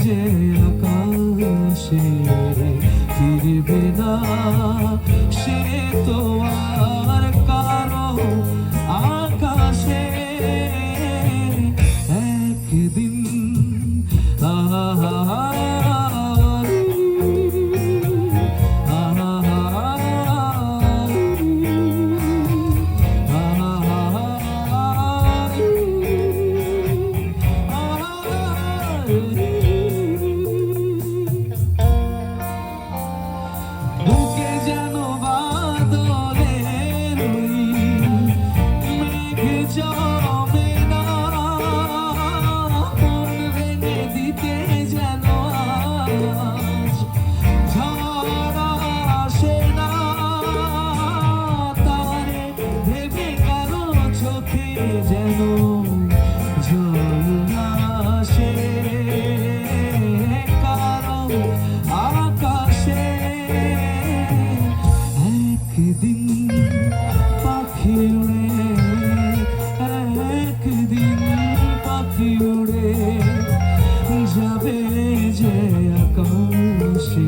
যে আকাশে ফিরবে না, সে তো আর কারো আকাশে একদিন বুকে যেন বাদলের মেঘ জমে না, মন ভেঙে দিতে যেন আজ ঝড় আসে না, তারে ভেবে কারো চোখে যেন জল আসে, কারো আকাশে একদিন পাখি উড়ে, একদিন পাখি উড়ে যাবে যে আকাশে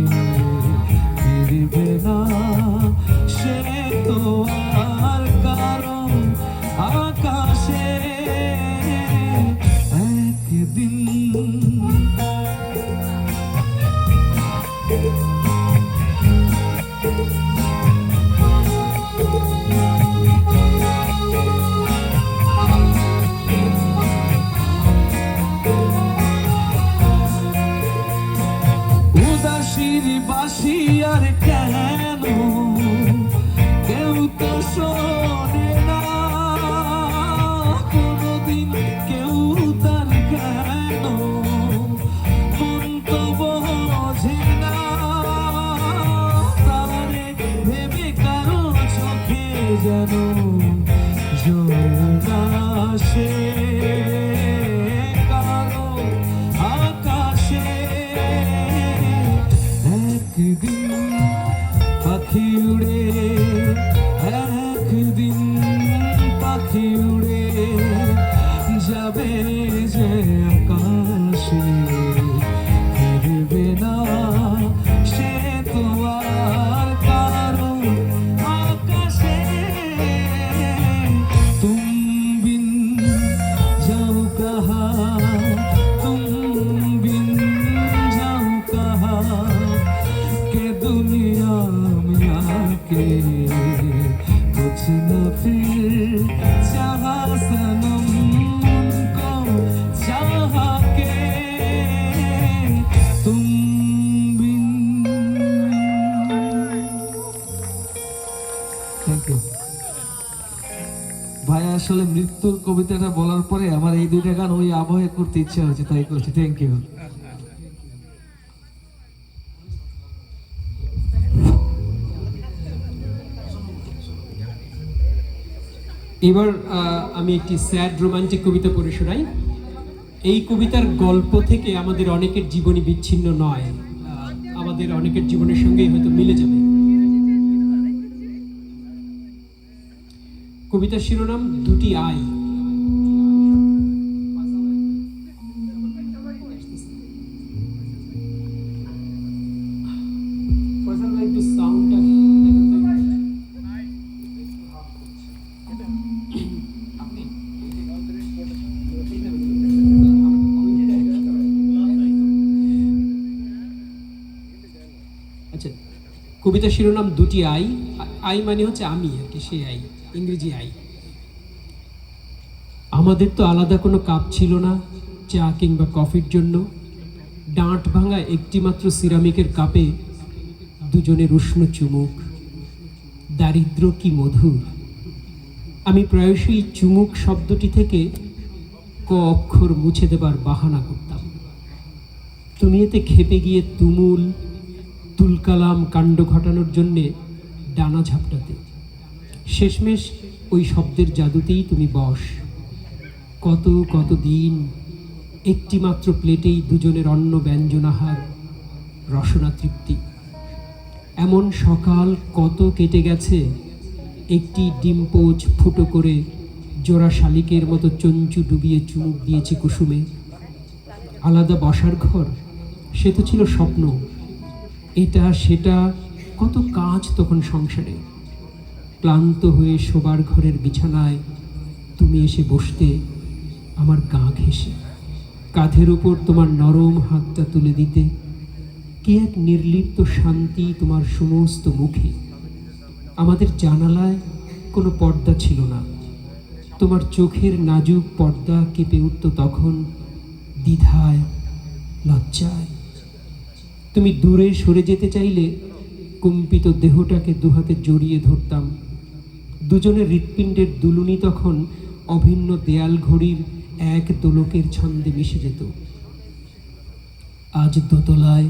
ফিরবে না, সে তো আর কারো আকাশে একদিন। উদাসীর বাঁশি আর কেন কেউ তো শোনে না, কোনদিন কেউ তার কেন মন তো বোঝে না, তারে ভেবে কারো চোখে যেন জল আসে, কারো আকাশে একদিন পাখি উড়ে, একদিন পাখি উড়ে যাবে যে আকাশে ফিরবে না, সে তো আর কারো আকাশে। তুম বিন যাও কাহা, তুম বিন যাও কাহা, के दुनिया में आके कुछ न फिर चाहा सनम को चाह के तुम बिन। थैंक यू ভাই, আসলে মৃত্যুর কবিতাটা বলার পরে আমার এই দুইটা গান ওই আবহে করতে ইচ্ছা হচ্ছে, তাই করছি। Thank you. এবার আমি একটি স্যাড রোমান্টিক কবিতা পড়ে শোনাই। এই কবিতার গল্প থেকে আমাদের অনেকের জীবনী বিচ্ছিন্ন নয়, আমাদের অনেকের জীবনের সঙ্গেই হয়তো মিলে যাবে। কবিতার শিরোনাম দুটি আই। আচ্ছা, কবিতার শিরোনাম দুটি আই। আই মানে হচ্ছে আমি আর কি, সেই আই, ইংরেজি আই। আমাদের তো আলাদা কোনো কাপ ছিল না চা কিংবা কফির জন্য, ডাঁট ভাঙা একটি মাত্র সিরামিকের কাপে দুজনের উষ্ণ চুমুক, দারিদ্র কি মধুর। আমি প্রায়শই চুমুক শব্দটি থেকে ক অক্ষর মুছে দেবার বাহানা করতাম। তুমি এতে খেপে গিয়ে তুমুল তুলকালাম কাণ্ড ঘটানোর জন্যে ডানা ঝাপটাতে, শেষমেশ ওই শব্দের জাদুতেই তুমি বশ। কত কত দিন একটি মাত্র প্লেটেই দুজনের অন্ন ব্যঞ্জনাহার, রসনা তৃপ্তি। এমন সকাল কত কেটে গেছে, একটি ডিম্পোজ ফুটো করে জোড়া শালিকের মতো চঞ্চু ডুবিয়ে চুমুক দিয়েছি কুসুমে। আলাদা বসার ঘর, সে তো ছিল স্বপ্ন। এটা সেটা কত কাজ তখন সংসারে। ক্লান্ত হয়ে শোবার ঘরের বিছানায় তুমি এসে বসতে আমার গা ঘেঁষে, কাঁধের উপর তোমার নরম হাতটা তুলে দিতে। কি এক নির্লিপ্ত শান্তি তোমার সমস্ত মুখে। আমাদের জানালায় কোনো পর্দা ছিল না, তোমার চোখের নাজুক পর্দা কেঁপে উঠত তখন দ্বিধায়, লজ্জায়। তুমি দূরে সরে যেতে চাইলে কম্পিত দেহটাকে দুহাতে জড়িয়ে ধরতাম। দুজনের হৃৎপিণ্ডের দুলুনি তখন অভিন্ন দেয়াল ঘড়ির এক দোলকের ছন্দে মিশে যেত। আজ দোতলায়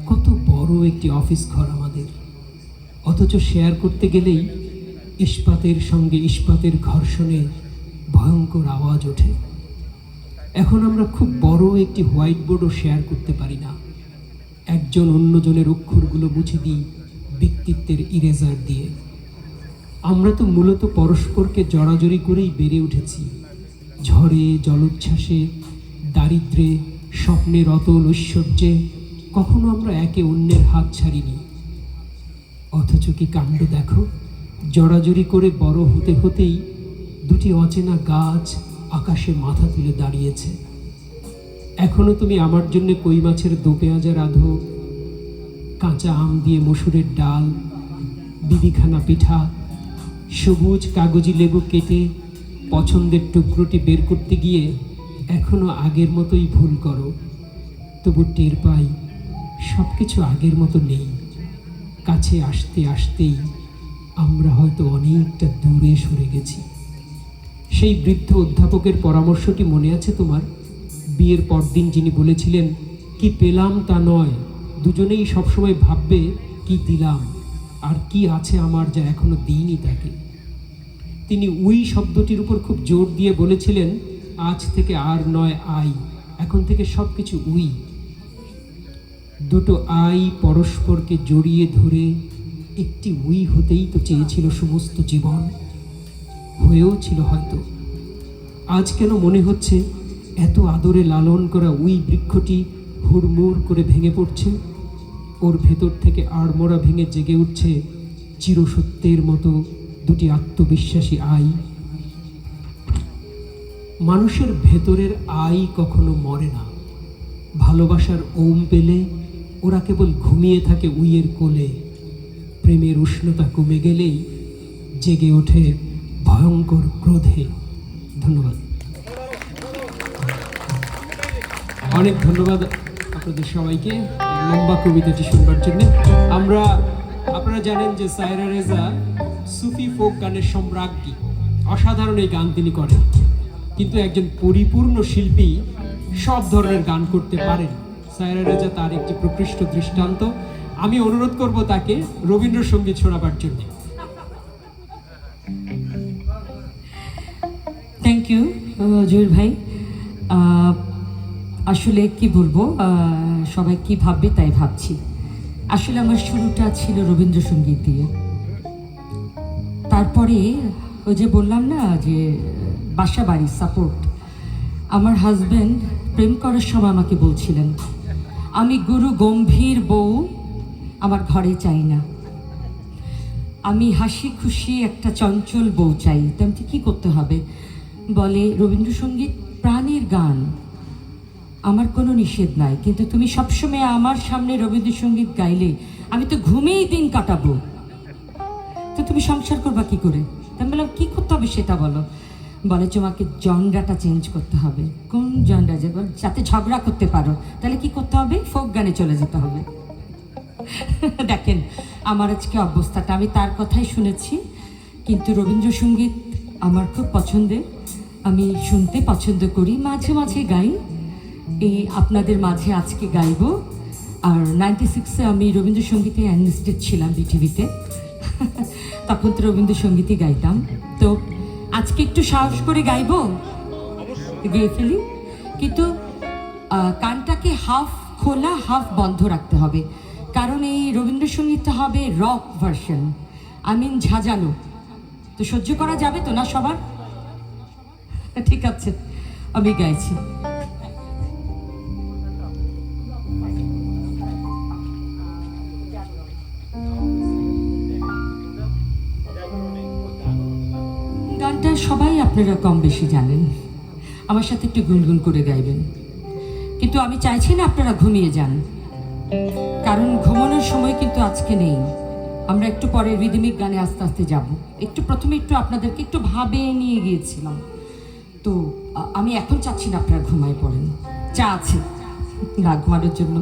কত বড় একটি অফিস ঘর আমাদের, অথচ শেয়ার করতে গেলেই ইস্পাতের সঙ্গে ইস্পাতের ঘর্ষণে ভয়ঙ্কর আওয়াজ ওঠে। এখন আমরা খুব বড় একটি হোয়াইট বোর্ডও শেয়ার করতে পারি না। একজন অন্যজনের অক্ষরগুলো মুছে দিই ব্যক্তিত্বের ইরেজার দিয়ে। আমরা তো মূলত পরস্পরকে জড়াজড়ি করেই বেড়ে উঠেছি। ঝড়ে, জলোচ্ছ্বাসে, দারিদ্র্যে, স্বপ্নের অতল ঐশ্বর্যে কখনো আমরা একে অন্যের হাত ছাড়িনি। অথচ কি কাণ্ড দেখো, জড়াজড়ি করে বড় হতে হতেই দুটি অচেনা গাছ আকাশে মাথা তুলে দাঁড়িয়েছে। এখনো তুমি আমার জন্য কই মাছের দো পেঁয়াজা রাঁধো, কাঁচা আম দিয়ে মসুরের ডাল, বিবিখানা পিঠা, সবুজ কাগজি লেবু কেটে পছন্দের টুকরোটি বের করতে গিয়ে এখনো আগের মতোই ভুল করো। তবু টের পাই সব কিছু আগের মতো নেই। কাছে আসতে আসতেই আমরা হয়তো অনেকটা দূরে সরে গেছি। সেই বৃদ্ধ অধ্যাপকের পরামর্শটি মনে আছে তোমার? বিয়ের পরদিন যিনি বলেছিলেন, কি পেলাম তা নয়, দুজনেই সবসময় ভাববে কি দিলাম আর কি আছে আমার যা এখনো দিইনি তাকে। তিনি উই শব্দটির উপর খুব জোর দিয়ে বলেছিলেন, আজ থেকে আর নয় আই, এখন থেকে সব কিছু উই। দুটো আই পরস্পরকে জড়িয়ে ধরে একটি উই হতেই তো চেয়েছিল সমস্ত জীবন, হয়েও ছিল হয়তো। আজ কেন মনে হচ্ছে এত আদরে লালন করা উই বৃক্ষটি হুড়মুড় করে ভেঙে পড়ছে? ওর ভেতর থেকে আড়মোড়া ভেঙে জেগে উঠছে চিরসত্যের মতো দুটি আত্মবিশ্বাসী আই। মানুষের ভেতরের আই কখনো মরে না। ভালোবাসার ওম পেলে ওরা কেবল ঘুমিয়ে থাকে উইয়ের কোলে। প্রেমের উষ্ণতা কমে গেলেই জেগে ওঠে ভয়ঙ্কর ক্রোধে। ধন্যবাদ, অনেক ধন্যবাদ আপনাদের সবাইকে লম্বা কবিতাটি শুনবার জন্য। আপনারা জানেন যে সায়রা রেজা সুফি ফোক গানের সম্রাজ্ঞী। অসাধারণ এই গান তিনি করেন, কিন্তু একজন পরিপূর্ণ শিল্পী সব ধরনের গান করতে পারেন। সায়রা রেজা তার একটি প্রকৃষ্ট দৃষ্টান্ত। আমি অনুরোধ করব তাকে রবীন্দ্রসঙ্গীত শোনাবার জন্য। থ্যাংক ইউ জুয়েল ভাই। আসলে কি বলবো, সবাই কি ভাববে তাই ভাবছি। আসলে আমার শুরুটা ছিল রবীন্দ্রসঙ্গীত দিয়ে। তারপরে ওই যে বললাম না যে বাসা বাড়ি সাপোর্ট, আমার হাজব্যান্ড প্রেম করার সময় আমাকে বলছিলেন, আমি গুরু গম্ভীর বউ আমার ঘরে চাই না, আমি হাসি খুশি একটা চঞ্চল বউ চাই। তেমনি কী করতে হবে? বলে রবীন্দ্রসঙ্গীত প্রাণের গান, আমার কোনো নিষেধ নাই, কিন্তু তুমি সবসময় আমার সামনে রবীন্দ্রসঙ্গীত গাইলে আমি তো ঘুমেই দিন কাটাবো, তো তুমি সংসার করবা কি করে? আমি বললাম কী করতে হবে সেটা বলো। বলে তোমাকে জনরাটা চেঞ্জ করতে হবে। কোন জনরা? যাতে ঝগড়া করতে পারো, তাহলে কি করতে হবে? ফোক গানে চলে যেতে হবে। দেখেন আমার আজকে অবস্থাটা, আমি তার কথাই শুনেছি, কিন্তু রবীন্দ্রসঙ্গীত আমার খুব পছন্দের, আমি শুনতে পছন্দ করি, মাঝে মাঝে গাই। এই আপনাদের মাঝে আজকে গাইব। আর 96-এ আমি রবীন্দ্রসঙ্গীতে অ্যানলিস্টেড ছিলাম বিটিভিতে, তখন তো রবীন্দ্রসঙ্গীতই গাইতাম। তো আজকে একটু সাহস করে গাইব, গেয়ে ফেলি, কিন্তু কানটাকে হাফ খোলা হাফ বন্ধ রাখতে হবে, কারণ এই রবীন্দ্রসঙ্গীতটা হবে রক ভার্সন, ঝাঁঝালো। তো সহ্য করা যাবে তো না সবার? ঠিক আছে, আমি গাইছি। সবাই আপনারা কম বেশি জানেন। আমার সাথে একটু গুনগুন করে গাইবেন, কিন্তু আমি চাইছি না আপনারা ঘুমিয়ে যান, কারণ ঘুমানোর সময় কিন্তু আজকে নেই। আমরা একটু পরে রিদমিক গানে আস্তে আস্তে যাব। প্রথমে একটু আপনাদেরকে একটু ভাবে নিয়ে গিয়েছিলাম, তো আমি এখন চাচ্ছি না আপনারা ঘুমায় পড়েন। চা আছে না ঘুমানোর জন্য?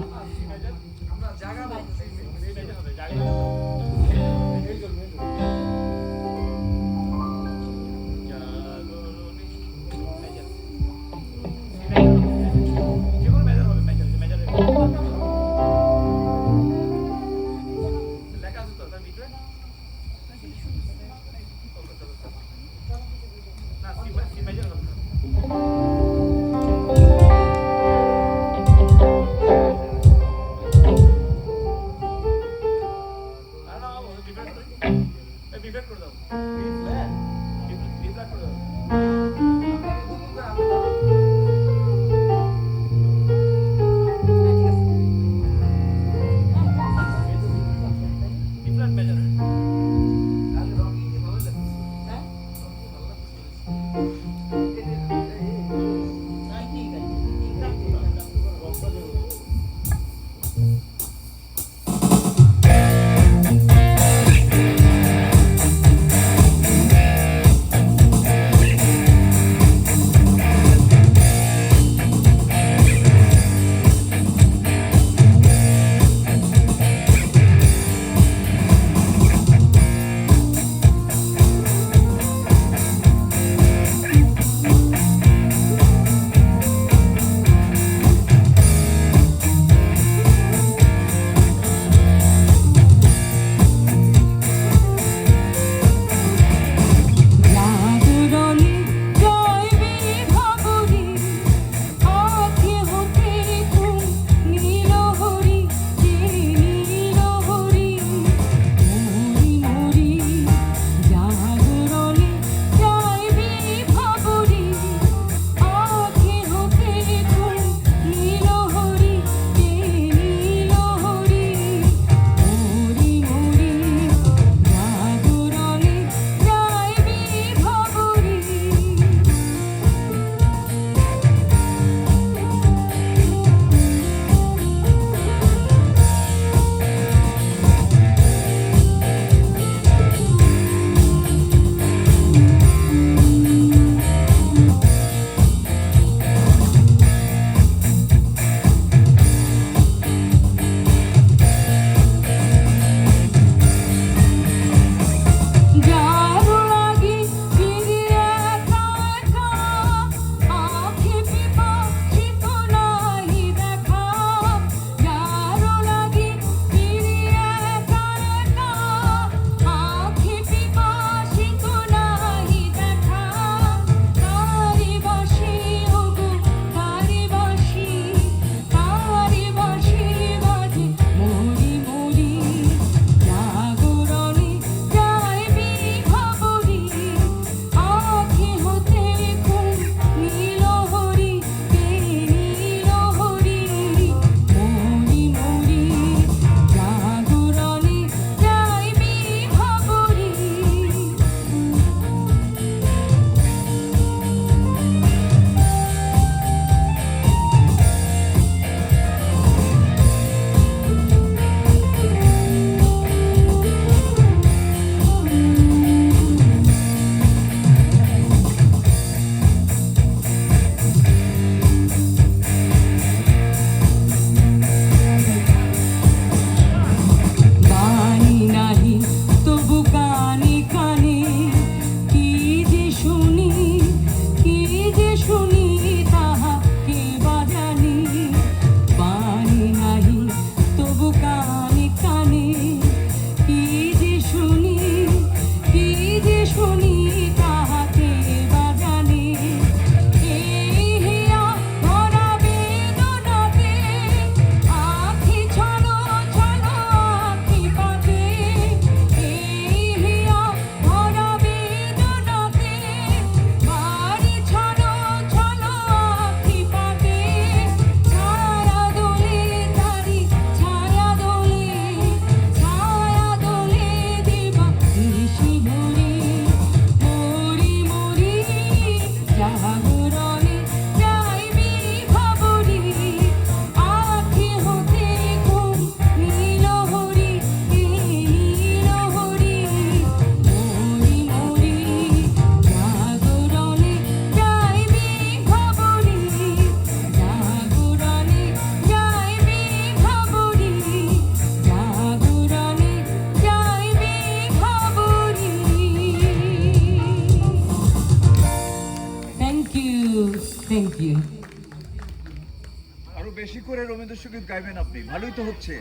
রবীন্দ্রসঙ্গীত গাইবেন আপনি, ভালোই তো হচ্ছে।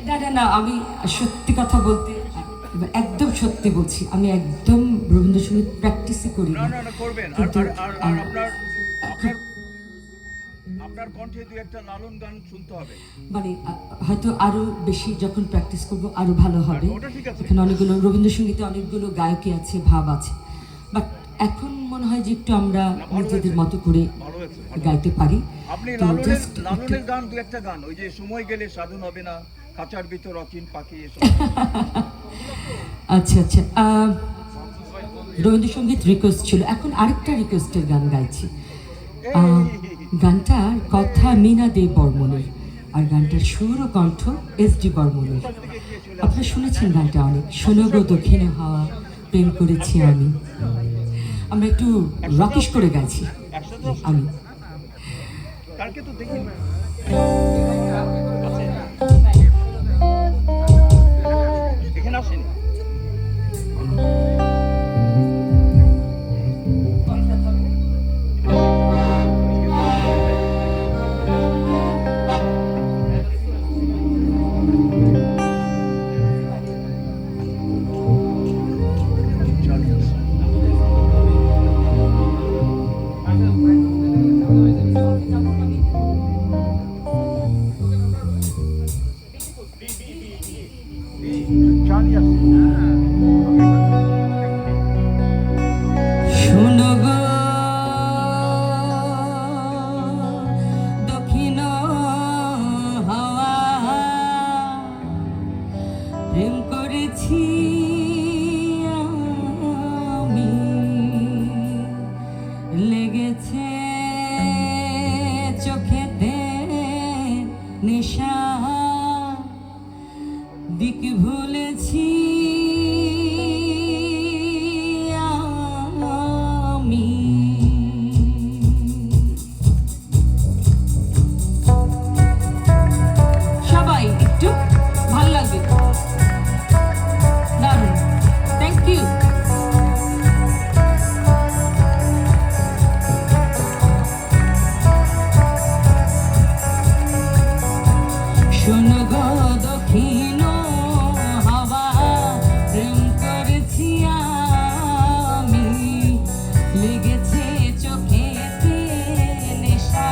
না না না, আমি সত্যি কথা বলতে এবার একদম সত্যি বলছি, আমি একদম রবীন্দ্রসঙ্গীত প্র্যাকটিসই করি না না। না না, করবেন। আর কিন্তু, আর আর আর আপনার আপনার আপনার কণ্ঠে দু একটা লালন গান শুনতে হবে। মানে হয়তো আরো বেশি যখন প্র্যাকটিস করব আরো ভালো হবে। ওটা ঠিক আছে। এখানে অনেকগুলো রবীন্দ্রসঙ্গীতে অনেকগুলো গায়কই আছে, ভাব আছে, বাট এখন মনে হয় যে একটু আমরা নিজেদের মতো করে ভালো হয়েছে, ভালো। গাইতে পারি। আপনি তো লালনের just লালনের গান দু একটা গান, ওই যে সময় গেলে সাধন হবে না, খাঁচার ভিতর অচিন পাখি, এসব। আচ্ছা আচ্ছা, রবীন্দ্রসঙ্গীত রিকোয়েস্ট ছিল, এখন আরেকটা রিকোয়েস্টের গান গাইছি। গানটার কথা মিনা দে বর্মনের, আর গানটার সুর ও কণ্ঠ এস.ডি. বর্মনের। আপনারা শুনেছেন গানটা অনেক, শোনো গো দক্ষিণে হাওয়া প্রেম করেছি আমি। আমরা একটু রকিশ করে গাইছি আমি। কালকে তো দেখিনি। এখানে আসেনি। চালিয়ে আসেনি। শোনো গো দক্ষিণ হাওয়া প্রেম করেছি আমি, লেগেছে চোখেতে নেশা, দিক ভুলেছি আমি। সবাই একটু ভাল লাগবে, দারুণ, থ্যাংক ইউ। শোনো গো দক্ষিণ হাওয়া প্রেম করেছি আমি, লেগেছে চোখেতে নেশা,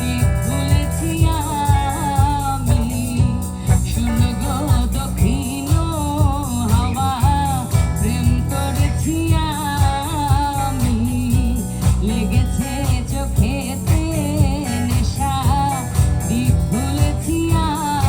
দিক ভুলেছি আমি। শোনো গো দক্ষিণ হাওয়া প্রেম করেছি আমি, লেগেছে চোখেতে নেশা, দিক ভুলেছি আমি।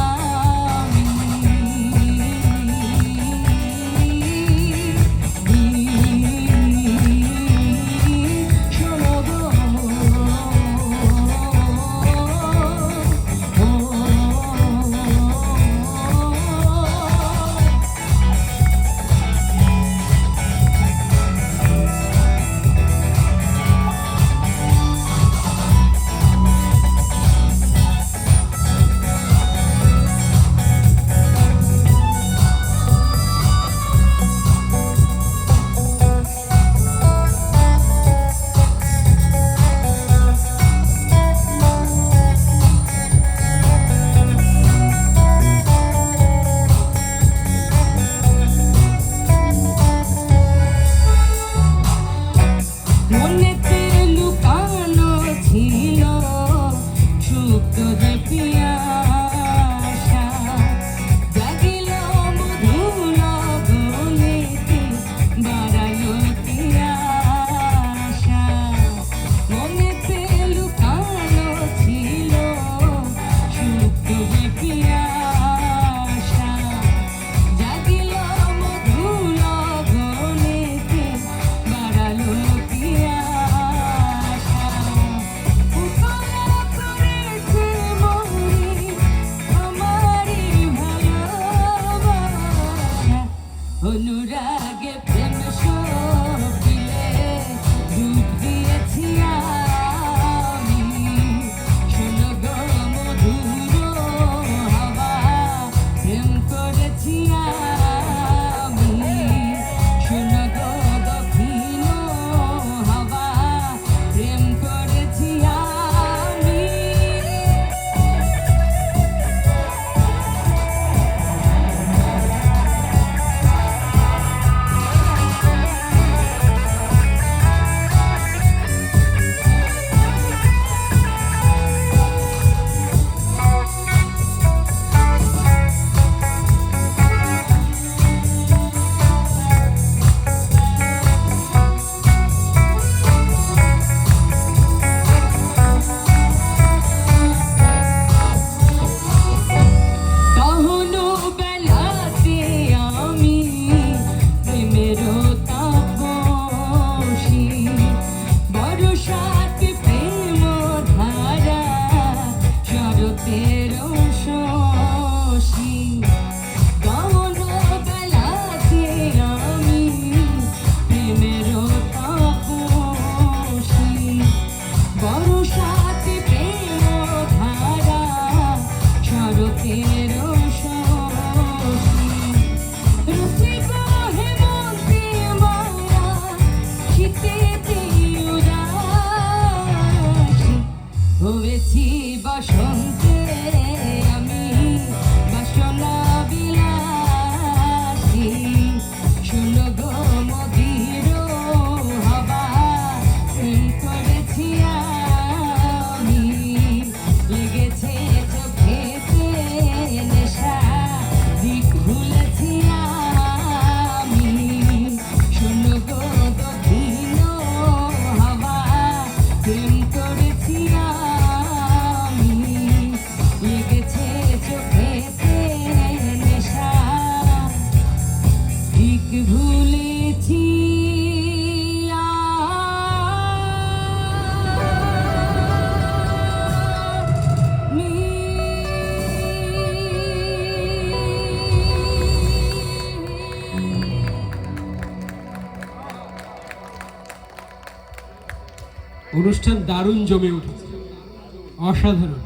বৈশাখের শশী হেমন্তে মায়া শীতেতে উদাসী হয়েছি বসন্তে আমি বাসনা বিলাসী শুনো গো মধুর হবা প্রেম করেছি আমি লেগেছে চোখেতে নেশা দিক ভুলেছি আমি শুনো গো দক্ষিণ হবা প্রেম করেছি আমি লেগেছে চোখেতে নেশা ঠিক ভুলেছি অনুষ্ঠান দারুণ জমে উঠেছে, অসাধারণ।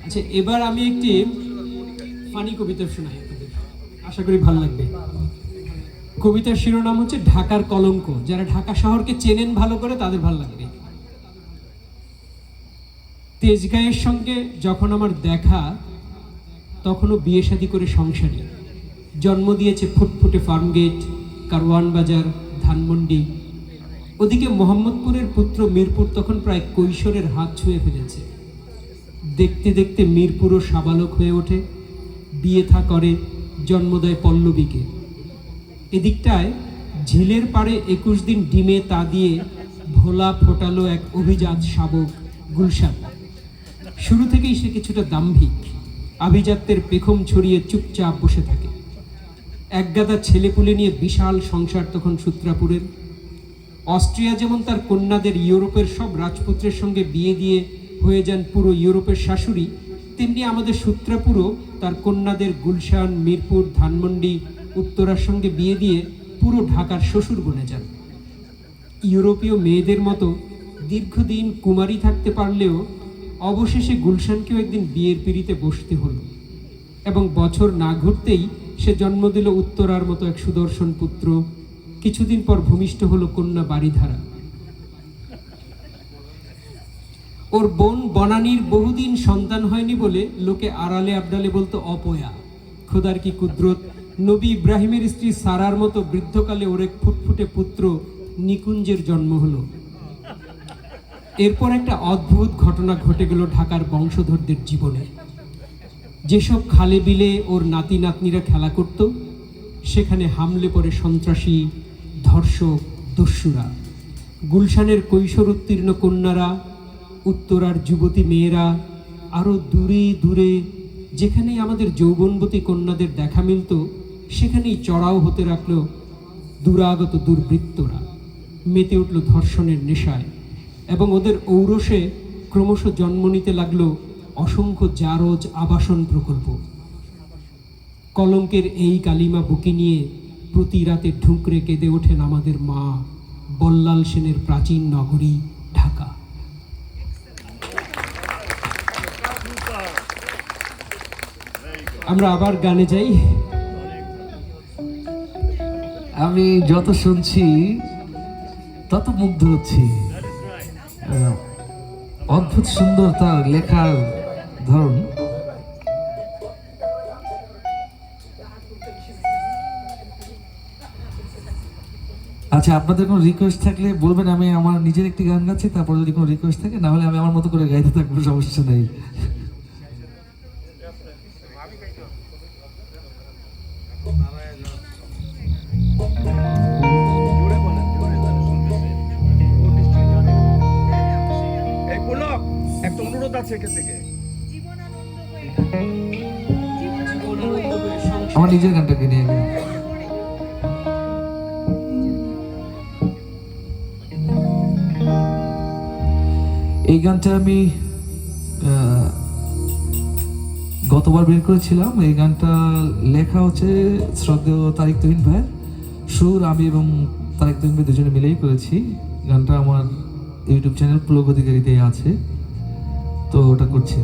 আচ্ছা, এবার আমি একটি ফানি কবিতা শোনাই আপনাদের, আশা করি ভালো লাগবে। কবিতার শিরোনাম হচ্ছে ঢাকার কলঙ্ক। যারা ঢাকা শহরকে চেনেন ভালো করে তাদের ভালো লাগবে। তেজগাঁয়ের সঙ্গে যখন আমার দেখা, তখনও বিয়ে শাদী করে সংসারী। জন্ম দিয়েছে ফুটফুটে ফার্মগেট, কারওয়ান বাজার, ধানমন্ডি। ওদিকে মোহাম্মদপুরের পুত্র মিরপুর তখন প্রায় কৈশোরের হাত ছুঁয়ে ফেলেছে। দেখতে দেখতে মিরপুরও সাবালক হয়ে ওঠে, বিয়ে থা করে, জন্ম দেয় পল্লবীকে। এদিকটায় ঝিলের পাড়ে 21 দিন ডিমে তা দিয়ে ভোলা ফোটালো এক অভিজাত শাবক গুলশান। শুরু থেকেই সে কিছুটা দাম্ভিক, আভিজাত্যের পেখম ছড়িয়ে চুপচাপ বসে থাকে। একগাদা ছেলেপুলে নিয়ে বিশাল সংসার তখন সূত্রাপুরের। অস্ট্রিয়া যেমন তার কন্যাদের ইউরোপের সব রাজপুত্রের সঙ্গে বিয়ে দিয়ে হয়ে যান পুরো ইউরোপের শাশুড়ি, তেমনি আমাদের সূত্রাপুরও তার কন্যাদের গুলশান, মিরপুর, ধানমন্ডি, উত্তরার সঙ্গে বিয়ে দিয়ে পুরো ঢাকার শ্বশুর বনে যান। ইউরোপীয় মেয়েদের মতো দীর্ঘদিন কুমারী থাকতে পারলেও অবশেষে গুলশানকেও একদিন বিয়ের পিঁড়িতে বসতে হলো, এবং বছর না ঘুরতেই সে জন্ম দিল উত্তরার মতো এক সুদর্শন পুত্র। কিছুদিন পর ভূমিষ্ঠ হলো কন্যা বাড়িধারা। ওর বোন বনানীর বহুদিন সন্তান হয়নি বলে লোকে আড়ালে আবডালে বলতো অপয়া। খোদার কি কুদরত, নবী ইব্রাহিমের স্ত্রী সারার মতো বৃদ্ধকালে ওর এক ফুটফুটে পুত্র নিকুঞ্জের জন্ম হলো। এরপর একটা অদ্ভুত ঘটনা ঘটে গেল ঢাকার বংশধরদের জীবনে। যেসব খালে বিলে ওর নাতি নাতনিরা খেলা করত, সেখানে হামলে পড়ে সন্ত্রাসী, ধর্ষক, দস্যুরা। গুলশানের কৈশোর উত্তীর্ণ কন্যারা, উত্তরার যুবতী মেয়েরা, আরও দূরে দূরে যেখানেই আমাদের যৌবনবতী কন্যাদের দেখা মিলত, সেখানেই চড়াও হতে রাখল দুরাগত দুর্বৃত্তরা। মেতে উঠল ধর্ষণের নেশায়, এবং ওদের ঔরসে ক্রমশ জন্ম নিতে লাগলো অসংখ্য জারজ আবাসন প্রকল্প। কলঙ্কের এই কালিমা বুকে নিয়ে প্রতি রাতে ঢুকরে কেঁদে ওঠেন আমাদের মা, বল্লাল সেনের প্রাচীন নগরী ঢাকা। আমরা আবার গানে যাই। আমি যত শুনছি তত মুগ্ধ হচ্ছি। অদ্ভুত সুন্দর তার লেখার ধরন। আচ্ছা, আপনাদের কোনো রিকোয়েস্ট থাকলে বলবেন, আমি আমার নিজের একটি গান গাচ্ছি, তারপর যদি কোনো রিকোয়েস্ট থাকে, না হলে আমি আমার মতো করে গাইতে থাকবো, সমস্যা নেই। একটা অনুরোধ আছে এখান থেকে। আমার নিজের গানটাকে নিয়ে গেল। এই গানটা আমি গতবার বের করেছিলাম। এই গানটা লেখা হচ্ছে শ্রদ্ধেয় তারিক তুহিন ভাইয়ের, সুর আমি এবং তারিক তুহিন ভাই দুজনে মিলেই করেছি। গানটা আমার ইউটিউব চ্যানেল পুলক অধিকারীতে আছে, তো ওটা করছি।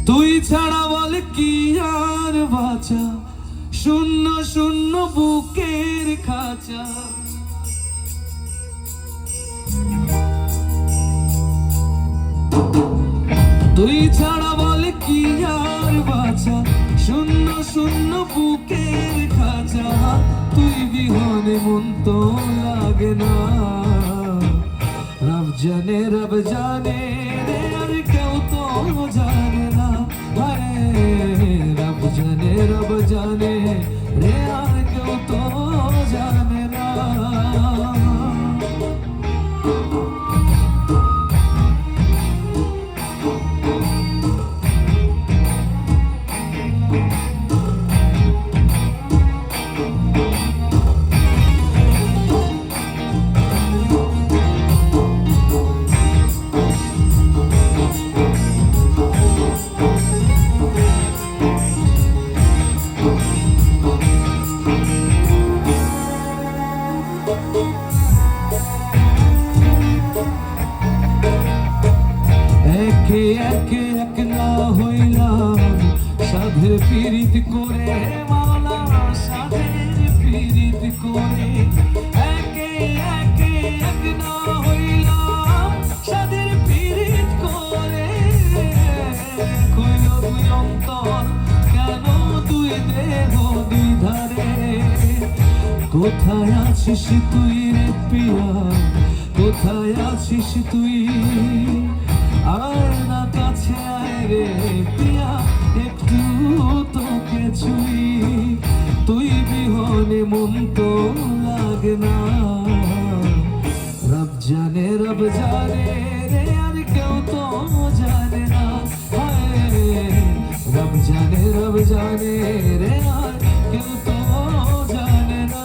তুই ছাড়া বল কি আর বাঁচা, শূন্য শূন্য বুকের খাঁচা। তুই ছাড়া বল কি আর বাঁচা, শূন্য শূন্য বুকের খাঁচা। তুই বিহনে মন তো লাগে না, রব জানে রে আর কেউ তো জানে না। রব জানে রে আর কেউ তো জানে না। একে একে এক না হইলাম, সাধের পীড়িত করে মাওলা, সাধের পীড়িত করে। একে একে এক না হইলাম, সাধের পীড়িত করে। কইল দুই অন্তর, কেন দুই দেহ দুই ধারে। কোথায় আছিস তুই রে পিয়া, কোথায় আছিস তুই? আর না কাছে আয় রে পিয়া, একটু তোকে ছুই। তুই বিহনে মন তো লাগে না, রব জানে রে আর কেউ তো জানে না। রব জানে রে আর কেউ তো জানে না।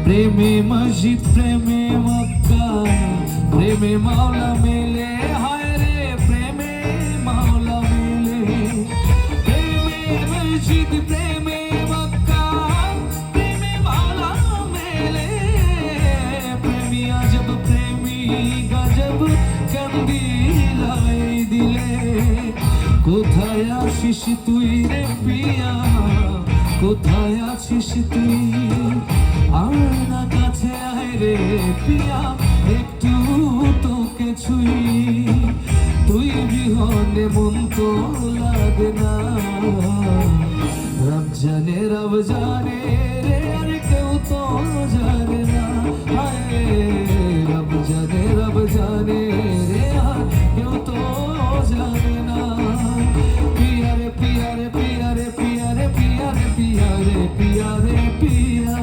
প্রেমে মসজিদ, প্রেমে মক্কা, প্রেমে মাওলা মেলে। হায় রে প্রেমে মাওলা মেলে। প্রেমে মসজিদ, প্রেমে মক্কা, প্রেমে মাওলা মেলে। প্রেমী আজব, প্রেমী গজব, কান্দিলাই দিলে। কোথায় আছিস তুই রে পিয়া, কোথায় আছিস তুই? আর না কাছে আয় রে পিয়া, একটু তোকে ছুই। তুই বিহনে মন তো লাগে না, রব জানে রে আর কেউ তো জানে না। রব জানে রে আর কেউ তো জানে না। পিয়া রে পিয়া রে পিয়া রে পিয়া রে পিয়া রে পিয়া রে পিয়া রে পিয়া।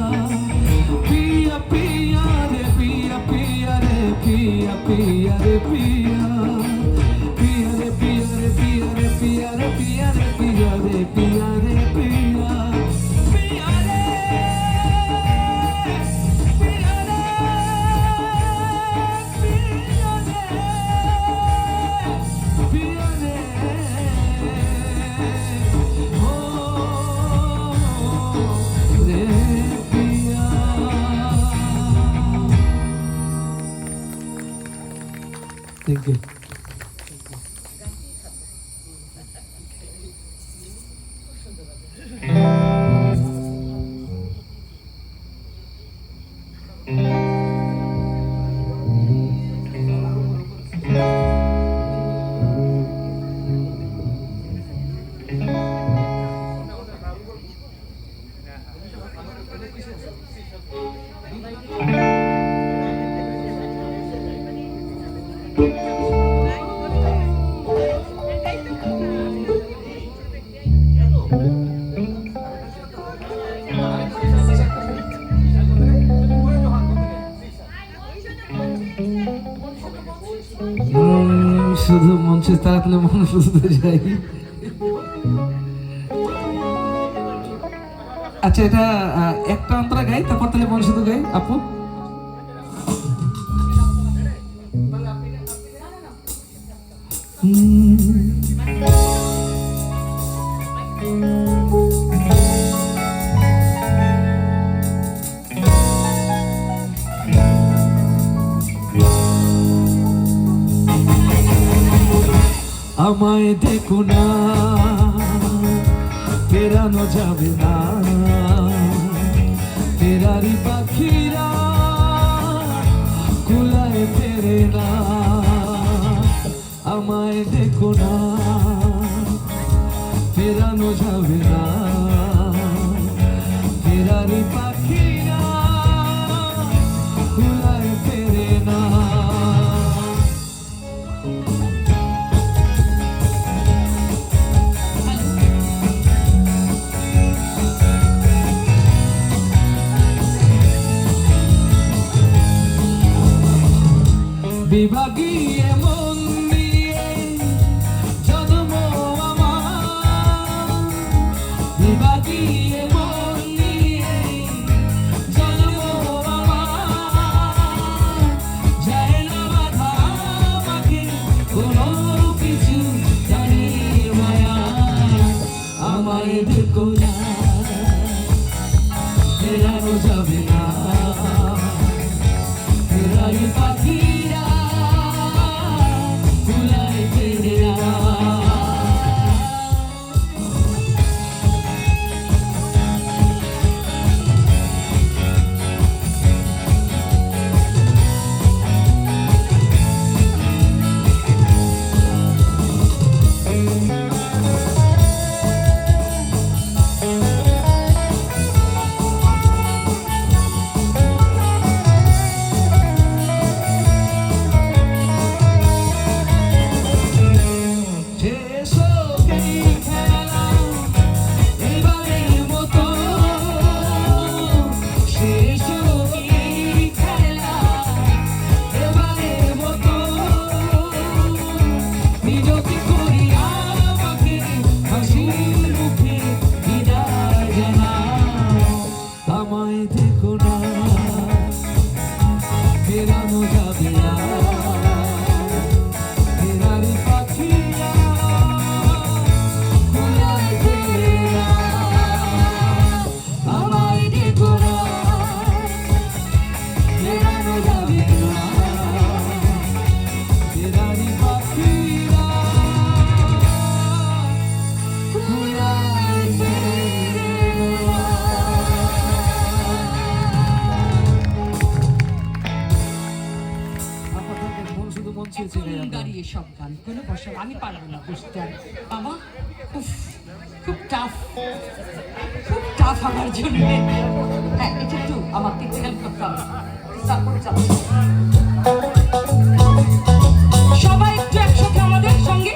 Pia, pia, re, pia, pia, re, pia, pia, re, pia. Pia, re, pia, re, pia, re, pia, re, pia, re, pia, re, pia, re, pia. Pia, re, pia, re, pia, re, pia, re. Thank you. শুধু মঞ্চে তাড়াতাড়ি মন শুধু যাই। আচ্ছা, এটা একটা অন্তরা গাই, তারপর তাহলে মন শুধু গাই। আপু আমায় দেখো না, ফেরানো যাবে না, ফেরারি পাখিরা কুলায় ফেরে না। আমায় দেখো না, ফেরানো যাবে না, ফেরারি পাখিরা কুলায় ফেরে না। বিভাগী এমন নিয়ে জন্ম আমার, বিভাগী এমন নিয়ে জন্ম আমার, যায় না বাধা আমাকে কোনো কিছু জানি মায়া। আমায় দেখো না, ফেরানো যাবে না, ফেরারি পাখিরা কুলায় ফেরে না। আমায় দেখো না, ফেরানো যাবে না, ফেরারি পাখিরা কুলায় ফেরে না। আমায় দেখো না, ফেরানো যাবে না, ফেরারি পাখিরা কুলায় ফেরে না। মন শুধু মন চেয়েছে গাই আমরা। দাঁড়িয়ে সব গান কোনো বসা, আমি পারবো না বুঝতে। বাবা উফ, খুব টাফ, খুব টাফ আমার জন্য। হ্যাঁ, এটা একটু আমাকে একটু হেল্প করতে হবে, সাপোর্ট চাও। সবাই একটু একসাথে আমাদের সঙ্গে।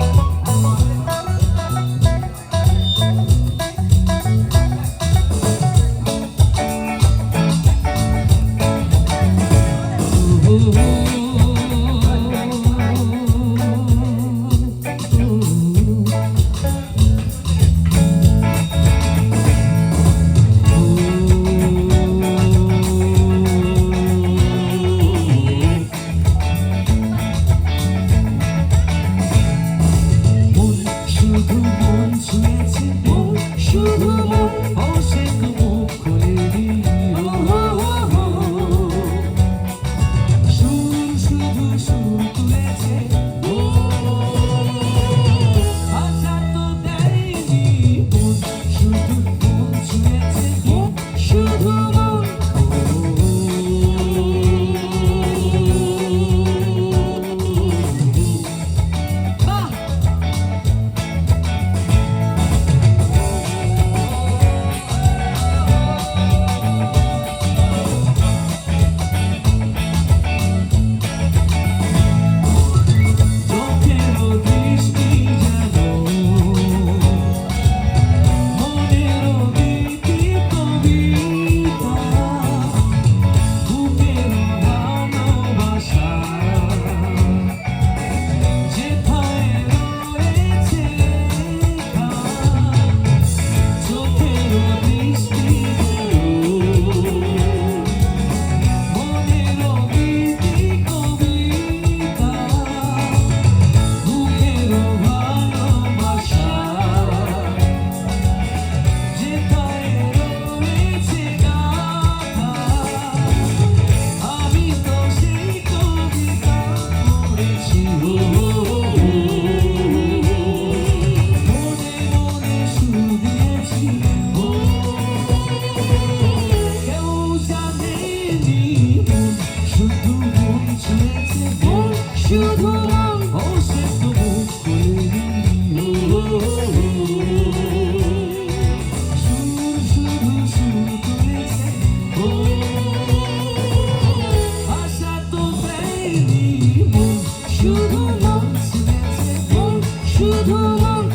শুধু মন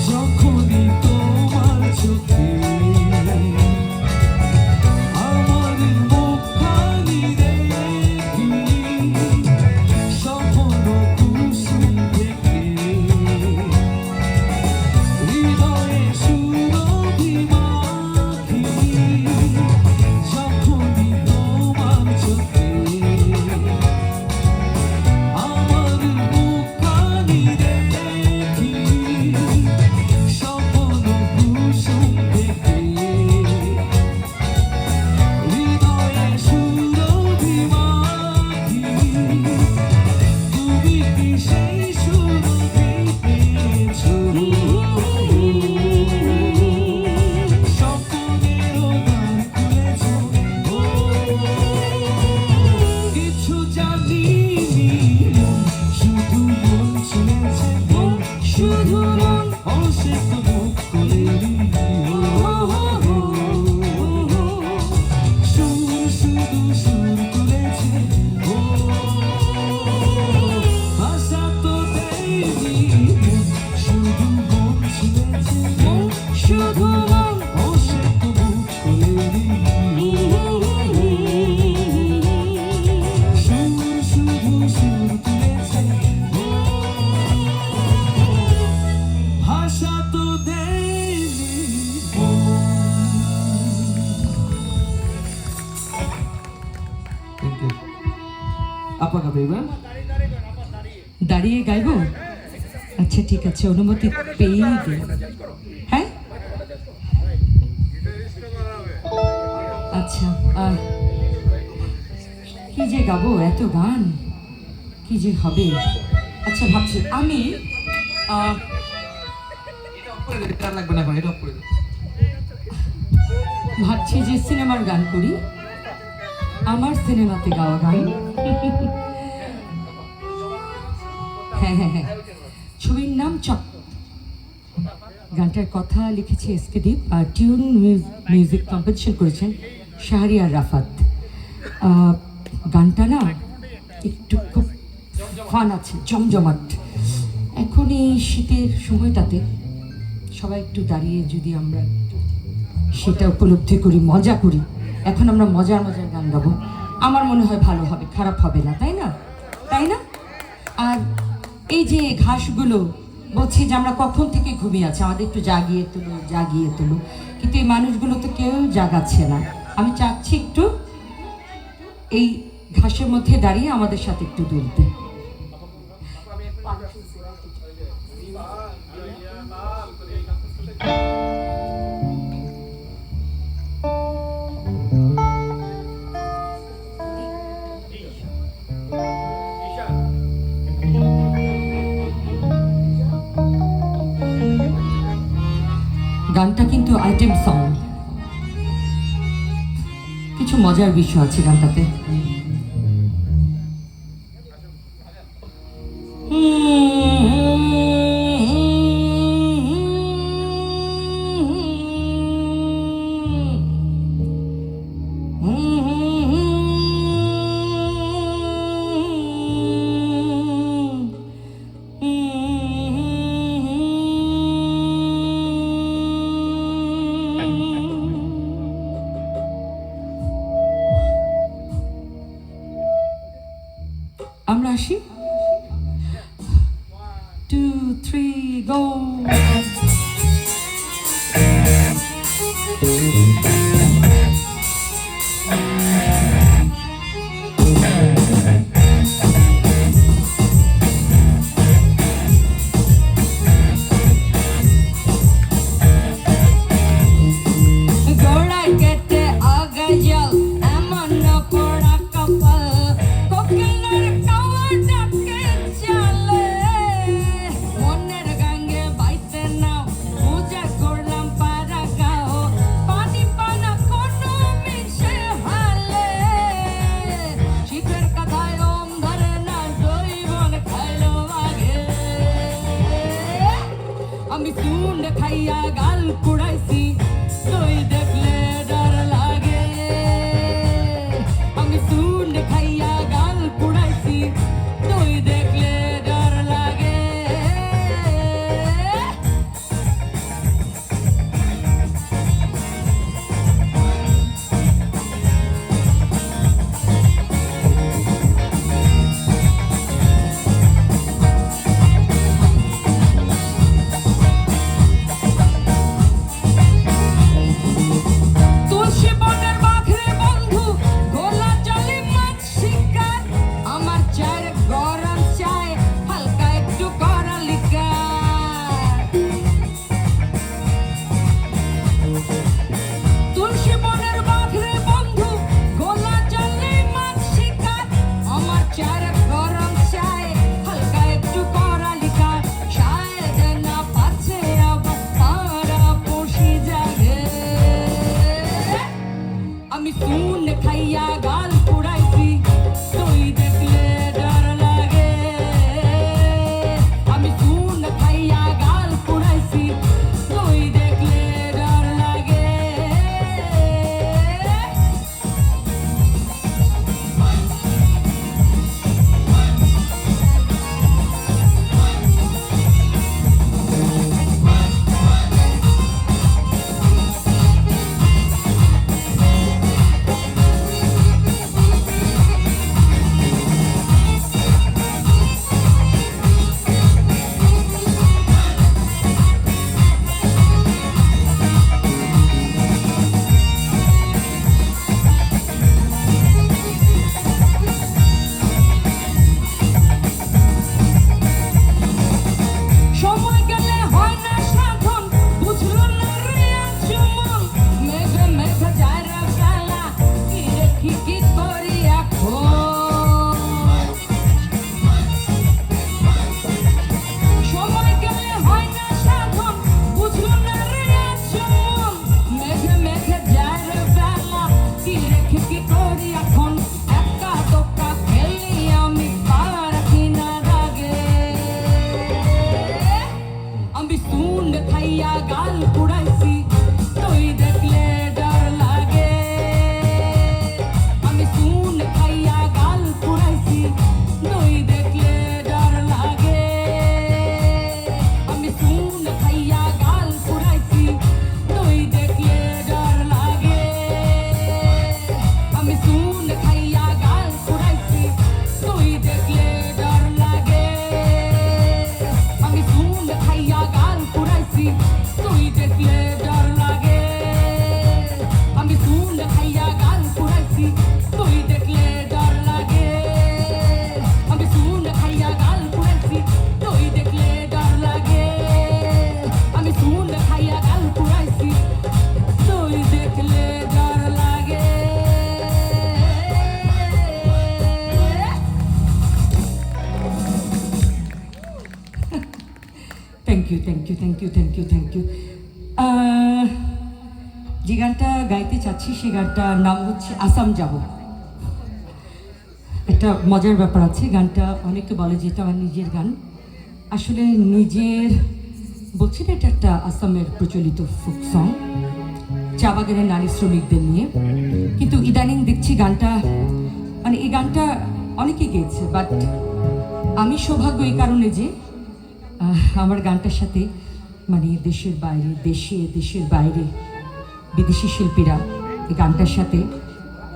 যখনই তোমার চোখে আমার মুখখানি দেখি, স্বপ্ন কুসুম থেকে হৃদয়ে সুরভি মাখি। যখনই তোমার চোখে আমার মুখখানি দেখি, স্বপ্ন কুসুম থেকে হৃদয়ে সুরভি মাখি। তুমি কি সেই সুরভি পেয়েছো? স্বপ্নেরও দ্বার খুলেছো। ও, কিছু জানিনি মন, শুধু মন ছুঁয়েছে মন, শুধু মন ও সে তো মুখ খোলেনি। সুর শুধু সুর তুলেছে, ও ভাষা তো দেয়নি মন, শুধু মন ছুঁয়েছে মন, শুধু মন ও সে তো মুখ খোলেনি। সুর শুধু সুর তুলেছে, ও ভাষা তো দেয়নি মন। Thank you. আপনাকে পেবেন দাঁড়িয়ে গাইবো? আচ্ছা ঠিক আছে, অনুমতি পেয়েই গেল। হ্যাঁ আচ্ছা, কি যে গাবো, এত গান কি যে হবে। আচ্ছা ভাবছি আমি গান লাগবে না, এটা অফ করে দিন। ভাবছি যে সিনেমার গান করি, আমার সিনেমাতে গাওয়া গান। হ্যাঁ হ্যাঁ হ্যাঁ, ছবির নাম চক। গানটার কথা লিখেছে এসকে দীপ আর টিউন মিউজিক কম্পোজিশন করেছেন শাহরিয়ার রাফাত। গানটা না একটু খুব ফান আছে, জমজমাট। এখন এই শীতের সময়টাতে সবাই একটু দাঁড়িয়ে যদি আমরা সেটা উপলব্ধি করি, মজা করি, এখন আমরা মজার মজার গান গাবো, আমার মনে হয় ভালো হবে, খারাপ হবে না, তাই না? তাই না? আর এই যে ঘাসগুলো বলছি যে আমরা কখন থেকে ঘুমিয়ে আছি, আমাদের একটু জাগিয়ে তুলো, জাগিয়ে তুলো, কিন্তু এই মানুষগুলো তো কেউ জাগাচ্ছে না। আমি চাচ্ছি একটু এই ঘাসের মধ্যে দাঁড়িয়ে আমাদের সাথে একটু দুলতে। গানটা কিন্তু আইটেম সং, কিছু মজার বিষয় আছে গানটাতে। আমরা আসি, 2, 3 গো। গোড়ায় কেটে আগা জল, এমন পোড়া কপাল, কোকিলের কাওয়া ডাকে চলে, মনের গাঙ্গে বাইতে নাও, পূজা করলাম পারা গাও, পানি পানি থ্যাংক ইউ। যে গানটা গাইতে চাচ্ছি সে গানটার নাম হচ্ছে আসাম যাব। একটা মজার ব্যাপার আছে, গানটা অনেকে বলে যে এটা আমার নিজের গান। আসলে নিজের বলছি না, এটা একটা আসামের প্রচলিত ফোক সং, চা বাগানের নারী শ্রমিকদের নিয়ে। কিন্তু ইদানিং দেখছি গানটা, মানে এই গানটা অনেকে গেয়েছে, বাট আমি সৌভাগ্য এই কারণে যে আমার গানটার সাথে মানে দেশের বাইরে, দেশের বাইরে বিদেশি শিল্পীরা এই গানটার সাথে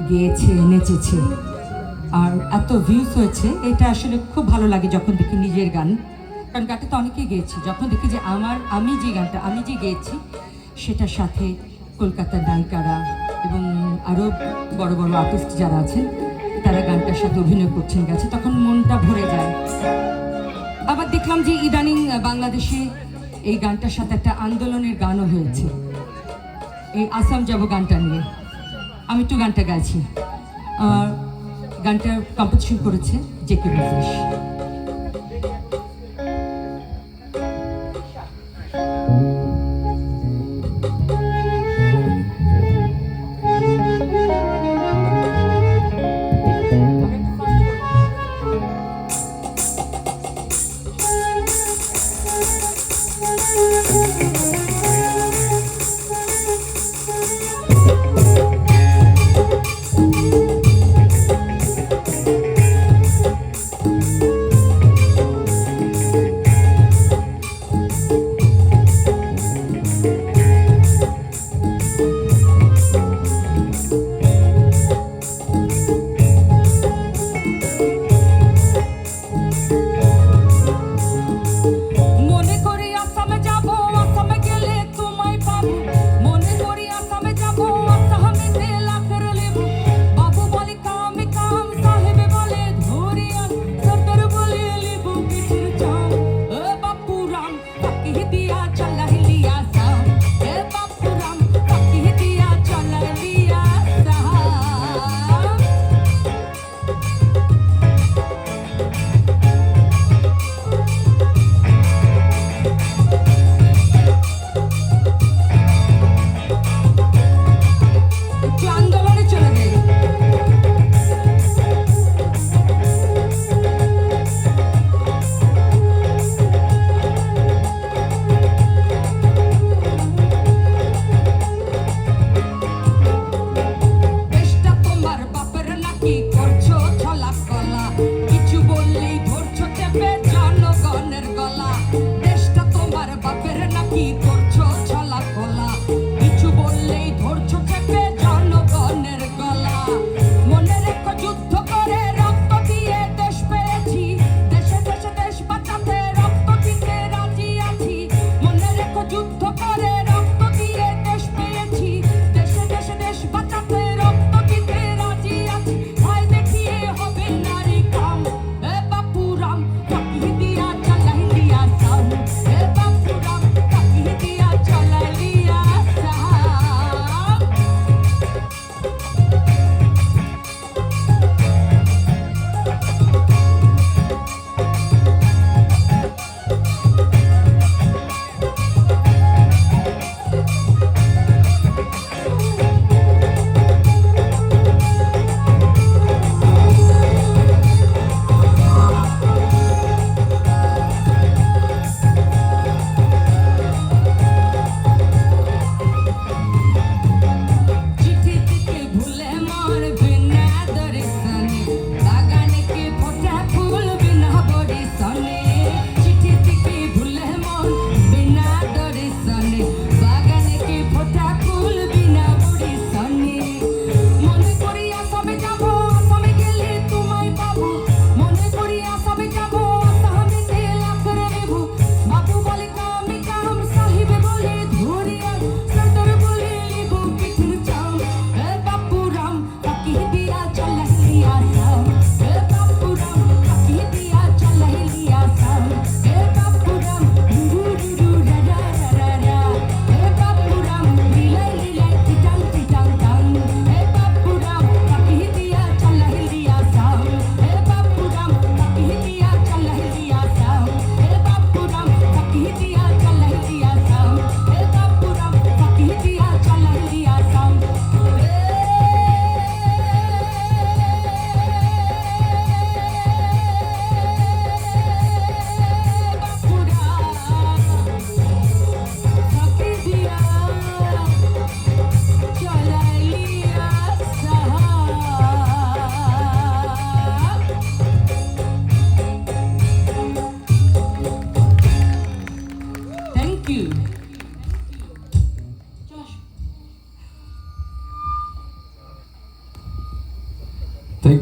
গেয়েছে, নেচেছে, আর এত ভিউজ হয়েছে। এটা আসলে খুব ভালো লাগে যখন দেখি নিজের গান, কারণ গানটা তো অনেকেই গেয়েছি। যখন দেখি যে আমি যে গানটা আমি যে গেয়েছি সেটার সাথে কলকাতার নায়িকারা এবং আরও বড় বড় আর্টিস্ট যারা আছেন তারা গানটার সাথে অভিনয় করছেন গেছে, তখন মনটা ভরে যায়। আবার দেখলাম যে ইদানিং বাংলাদেশে এই গানটার সাথে একটা আন্দোলনের গানও হয়েছে, এই আসাম যাব গানটা নিয়ে। আমি একটু গানটা গাইছি। গানটা কম্পোজিশন করেছে জেকে বিজনেস।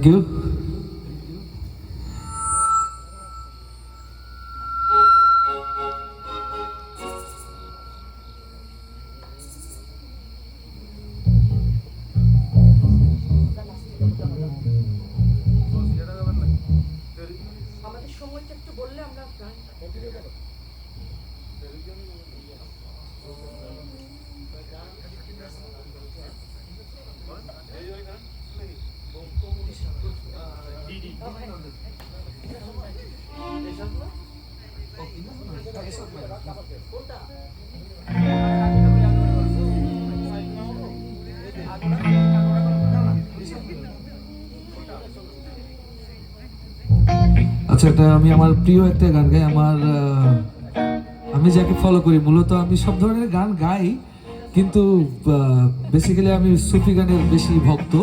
Thank you. আমাদের সময়টা একটু বললে আমরা আচ্ছা, এটা আমি আমার প্রিয় একটা গান গাই। আমি যাকে ফলো করি, মূলত আমি সব ধরনের গান গাই, কিন্তু বেসিক্যালি আমি সুফি গানের বেশি ভক্ত।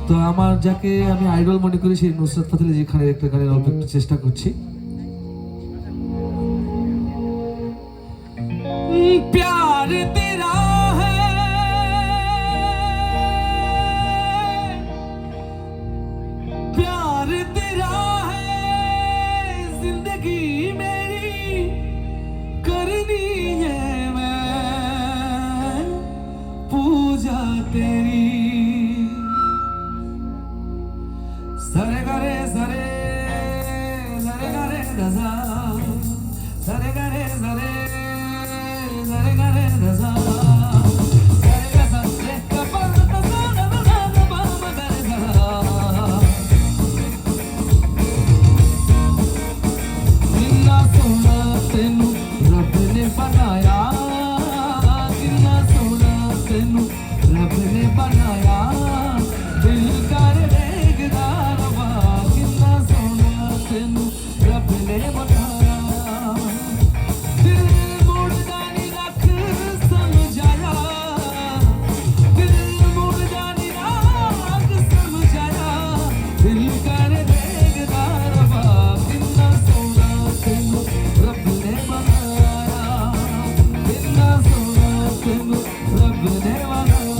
তো আমার যাকে আমি আইডল মনে করি সেই নুসরাত ফাতে আলী খানের একটা গানের অল্প একটু চেষ্টা করছি। प्यार तेरा है, प्यार तेरा है, जिंदगी मेरी करनी है मैं पूजा तेरी। सरे गरे सरे सरे गरे रजा, सरे गरे सरे सरे गरे रजा, सरे गसा रे कपल तसा नदा नबा मदर सा। किन्ना सोना तेनू रब ने बनाया, किन्ना सोना तेनू रब ने बनाया, दिल कर देखदा रबा, किन्ना सोना तेनू रब ने बनाया। दिल मुड़दा नी रख समझाया, दिल मुड़दा नी रख समझाया, दिल कर देखदा रबा, किन्ना सोना तेनू रब ने बनाया, किन्ना सोना तेनू रब ने बनाया।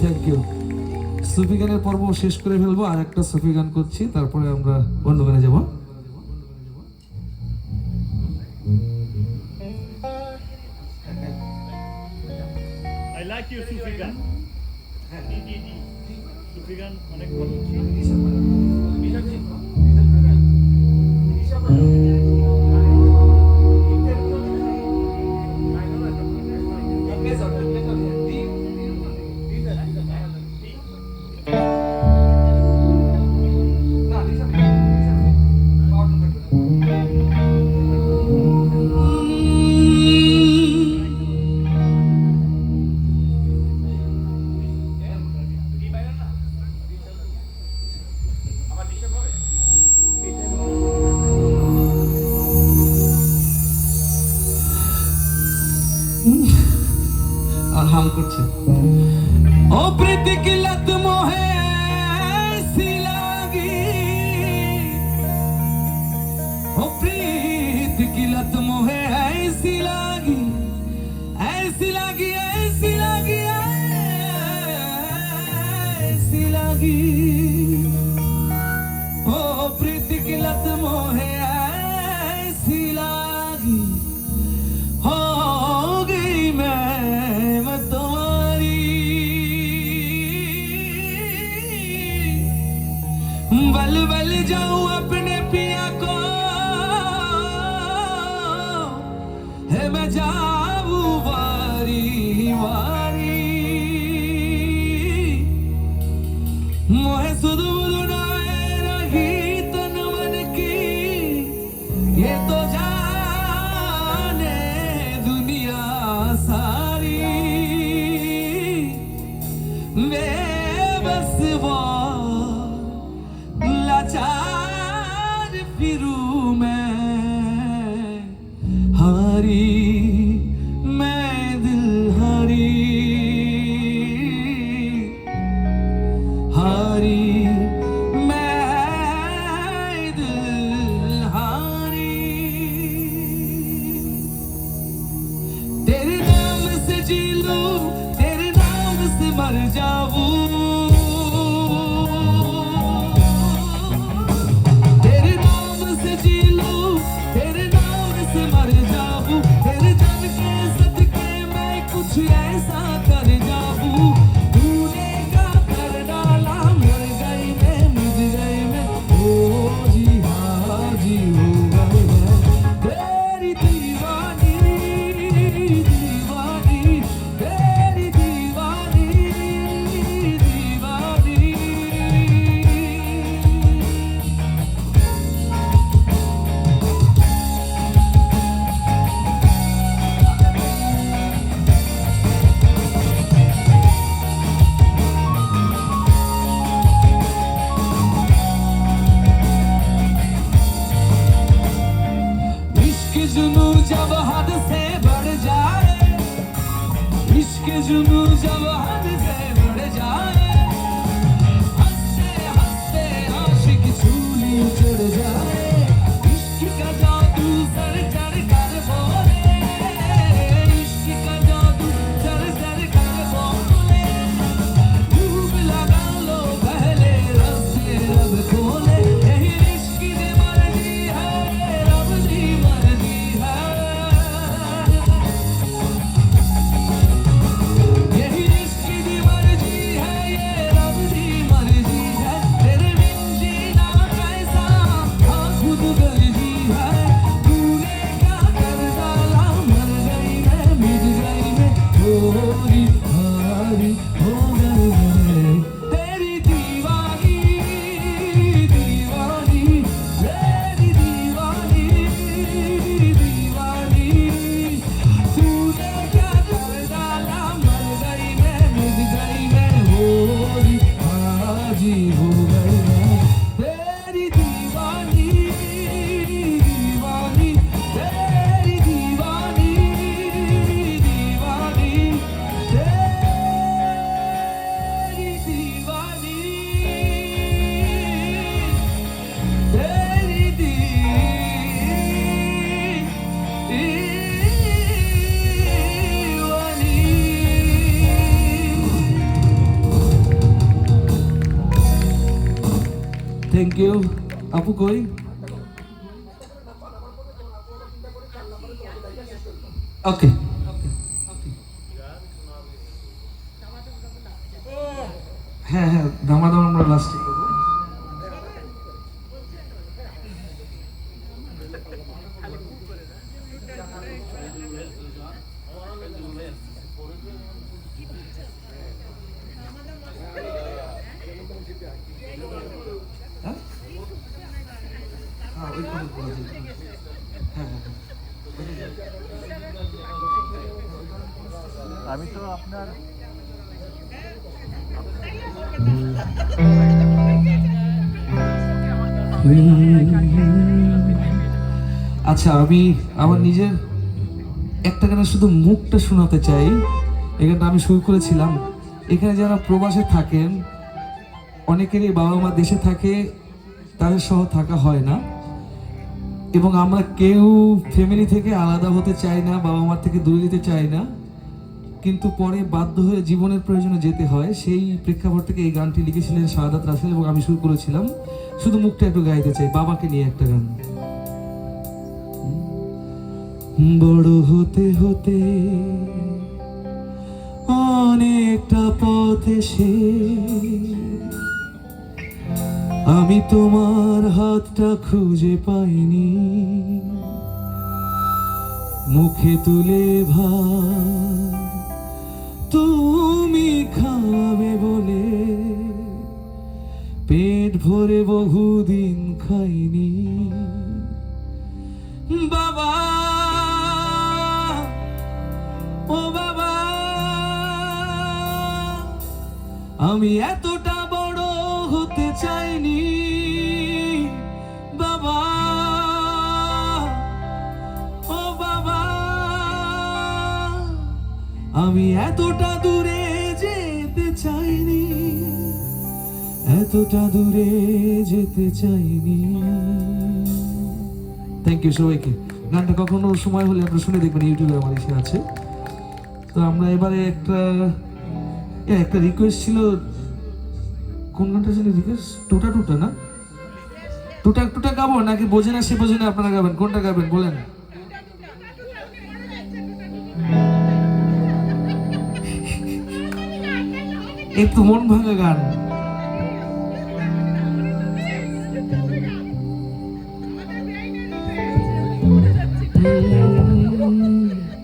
Thank you. সুফি গানের পর্ব শেষ করে ফেলবো, আর একটা সুফি গান করছি, তারপরে আমরা অন্য গানে যাবো। I like your Sufi গান। জি সুফি গান অনেক ভালো। আর হাম করছে। ও প্রীতি কি লত মোহে ऐसी लागी, ओ प्रीति की लत मोहे ऐसी लागी, ऐसी लागी, ऐसी लागी, ऐसी लागी, ओ प्रीति की लत मोहे ऐसी लागी, हो गई मैं तुम्हारी, बल बल जाऊं अपने पिया को, है मैं जाऊं वारी वारी, मोहे सुध बुधुनाए रही तन मन की, ये तो जाने दुनिया सारी, बेबस वो लाचार फिरूं मैं, हारी मैं दिल हारी, हारी मैं दिल हारी, तेरे नाम से जी लूं, तेरे नाम से मर जाऊं, तेरे नाम से जी लूं, तेरे नाम से मर जाऊं, तेरे जन के सदके मैं कुछ ऐसा कर जाऊं, तूने क्या कर डाला, मर गई मैं, मिट गई मैं, ओ जी हाँ जी हो गई मैं, तेरी दीवानी दीवानी, तेरी दीवानी दीवानी। इश्क जुनू जब हद से बढ़ जाए, इश्क जुनू जब हद से बढ़ जाए, हंसते हंसते आशिक चूली चढ़ जाए, इश्क का जादू सर चढ़ कर बोले, इश्क का जादू सर चढ़ कर बोले, डूब लगा लो पहले रब से रब खोले, यही इश्क की मर्जी है, रब की मर्जी है, यही इश्क की मर्जी है, ये रब की मर्जी है, तेरे बिन जीना कैसा हाँ खुद गर्जी है, तूने क्या कर डाला, मर गई मैं, मिट गई मैं, थोड़ी हारी हो गई मैं, तेरी दीवानी दीवानी, तेरी दीवानी दीवानी, तूने क्या कर डाला, मर गई मैं, मिट गई मैं, होरी हाजी हो गई मैं, तेरी दीवानी दीवानी, तेरी दीवानी दीवानी, तेरी থ্যাংক ইউ। আপু কই? ওকে, হ্যাঁ হ্যাঁ, দামাদাম আমরা লাস্টে করবো। হ্যাঁ? হ্যাঁ, ওই কথা বলেছি। হ্যাঁ হ্যাঁ হ্যাঁ। আমি তো আপনার আচ্ছা, আমি আমার নিজের একটা গানে শুধু মুখটা শোনাতে চাই। এই গানটা আমি শুরু করেছিলাম। এখানে যারা প্রবাসে থাকেন, অনেকেরই বাবা মা দেশে থাকে, তাদের সহ থাকা হয় না, এবং আমরা কেউ ফ্যামিলি থেকে আলাদা হতে চাই না, বাবা মার থেকে দূরে যেতে চাই না, কিন্তু পরে বাধ্য হয়ে জীবনের প্রয়োজনে যেতে হয়। সেই প্রেক্ষাপট থেকে এই গানটি লিখেছিলেন শাহাদাত রাসেল এবং আমি শুরু করেছিলাম। শুধু মুখটা একটু গাইতে চাই, বাবাকে নিয়ে একটা গান। বড় হতে হতে অনেকটা পথ এসে আমি তোমার হাতটা খুঁজে পাইনি, মুখে তুলে ভাত তুমি খাবে বলে পেট ভরে বহুদিন খাইনি। বাবা, ও বাবা, আমি এতটা বড় হতে চাইনি। বাবা, ও বাবা, আমি এতটা দূরে যেতে চাইনি, এতটা দূরে যেতে চাইনি। থ্যাংক ইউ সবাইকে। গানটা কখনো সময় হলে আপনারা শুনে দেখবেন, ইউটিউবে আমার এসে আছে। তো আমরা এবারে একটা রিকোয়েস্ট ছিল। কোন গানটা ছিল রিকোয়েস্ট? টুটা টুটা না? টুটা টুটা গাবো নাকি বোঝে না সে বোঝে না আপনারা গাবেন? কোনটা গাবেন বলেন? একটু মন ভাঙা গান।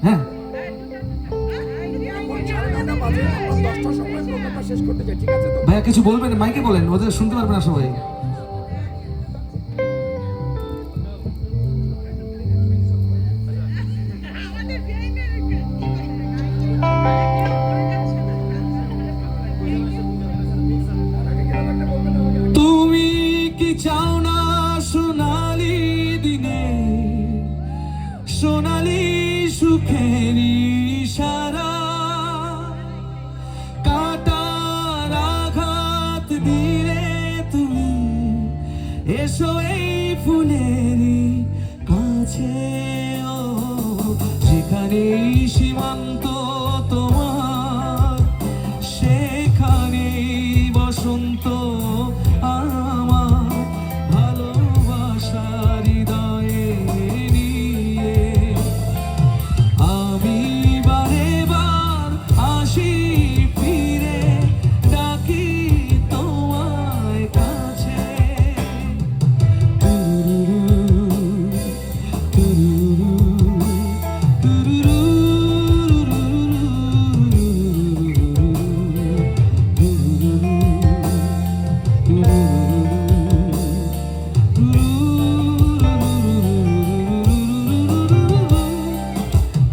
হ্যাঁ, ভাইয়া কিছু বলবেন? মাইকে বলেন, ওদের শুনতে পারবে না সবাই। তুমি কি চাও না সোনালি দিনে সোনালি সুখের ইশারা, কাটার আঘাত দিলে তুমি এসো এই ফুলেরই কাছে। ও যেখানে সীমান্ত তোমার, সেখানে বসন্ত আমার ভালোবাসার হৃদয়ে নিয়ে। আমি বারে বার আসি ফিরে, ডাকি তোমায় কাছে।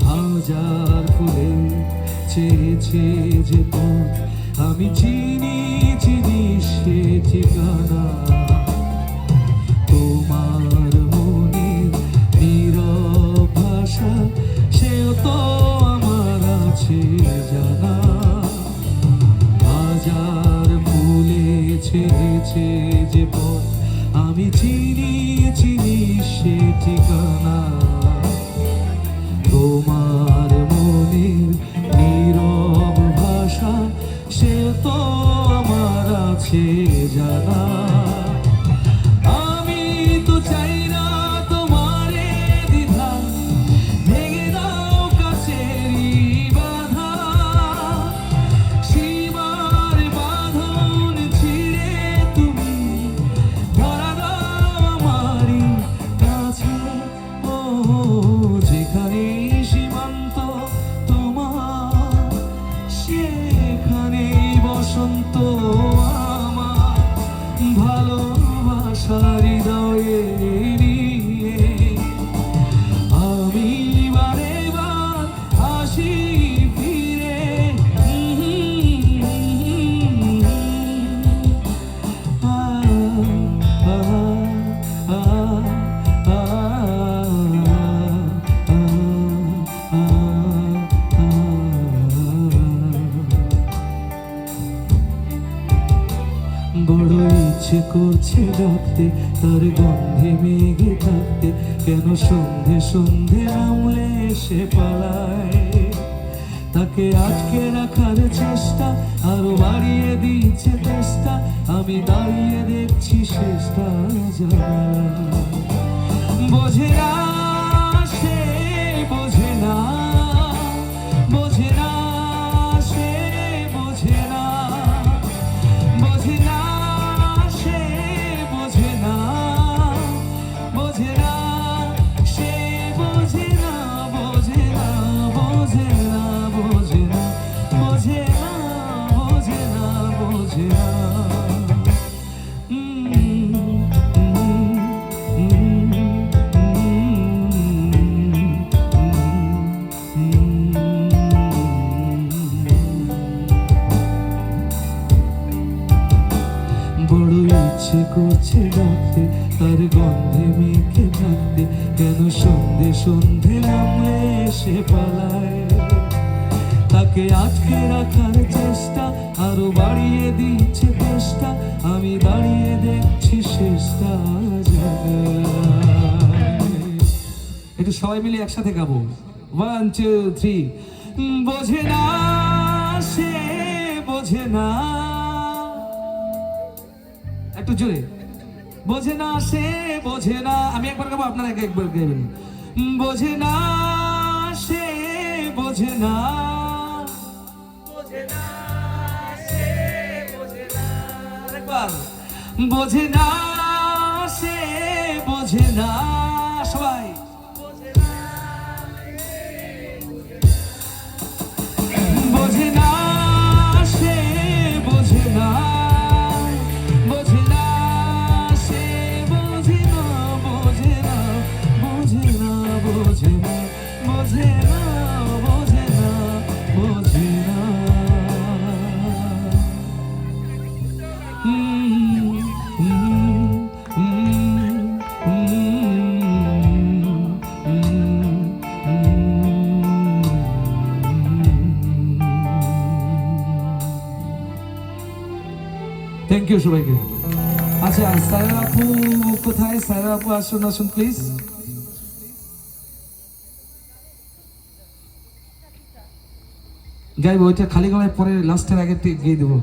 হাজার ফুলে চেয়েছে যে পথ, আমি চিনি চিনি সে ঠিকানা। তোমার মনের নীরব ভাষা, সেও তো আমার আছে জানা। হাজার ফুলে চেয়েছে যে পথ, আমি চিনি চিনি সে ঠিকানা। তোমার মনের নীরব ভাষা, সে তো আমার আছে জানা। বসন্ত আমার ভালোবাসার হৃদয়ে নিয়ে আমি বারে বার আসি ফিরে। বড় ইচ্ছে করছে ডাকতে তার গন্ধে মেঘে থাকতে, কেন সন্ধে সন্ধে নামলে সে পালায়। তাকে আটকে রাখার চেষ্টা আরো বাড়িয়ে দিচ্ছে চেষ্টা, আমি দাঁড়িয়ে দেখছি শেষটা জানালা। বোঝে না সে বোঝে না, বোঝে না সে বোঝে না, বোঝে না সে বোঝে না, বোঝে না সে বোঝে না, বোঝে না বোঝে না, বোঝে না বোঝে না, বোঝে না বোঝে না। বড় ইচ্ছে করছে ডাকতে তার গন্ধে মেখে থাকতে, কেন সন্ধে সন্ধে নামলে সে পালায়। তাকে আটকে রাখার চেষ্টা আরো বাড়িয়ে দিচ্ছে চেষ্টা, আমি দাঁড়িয়ে দেখছি শেষটা জানালায়। একটু সবাই মিলে একসাথে গাবো, 1 2 3। বোঝে না সে বোঝে না, একটু জোরে। বোঝে না সে বোঝে না, আমি একবার গাবো আপনারা একবার গাইবেন। বোঝে না সে বোঝে না, বোঝে না সে বোঝে না, আরেকবার। বোঝে না সে বোঝে না, সবাই। বোঝে না সে বোঝে না, বোঝে না সে বোঝে না, বোঝে না বোঝে না, বোঝে না বোঝে না, বোঝে না বোঝে না। থ্যাংক ইউ সবাইকে। আচ্ছা সায়রা আপু কোথায়? সায়রা আপু আসুন আসুন প্লিজ। গাইব ওইটা খালি গলায় পরে লাস্টের আগে গিয়ে দেবো।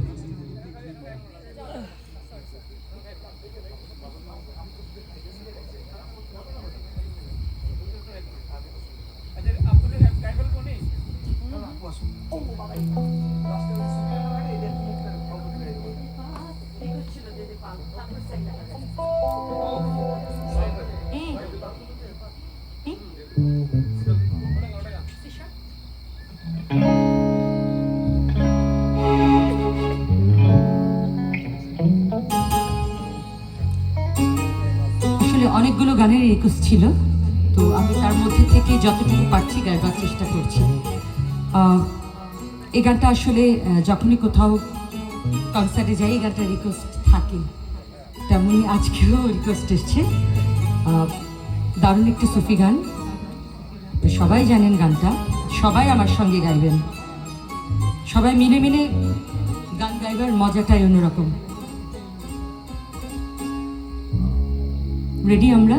আসলে অনেকগুলো গানের রিকোয়েস্ট ছিল, তো আমি তার মধ্যে থেকে যতটুকু পারছি গাইবার চেষ্টা করছি। এই গানটা আসলে যখনই কোথাও কনসার্টে যাই এই গানটা রিকোয়েস্ট থাকে, তেমনই আজকেও রিকোয়েস্ট এসছে। দারুণ একটি সুফি গান, সবাই জানেন গানটা, সবাই আমার সঙ্গে গাইবেন। সবাই মিলে মিলে গান গাইবার মজাটাই অন্যরকম। রেডি আমরা?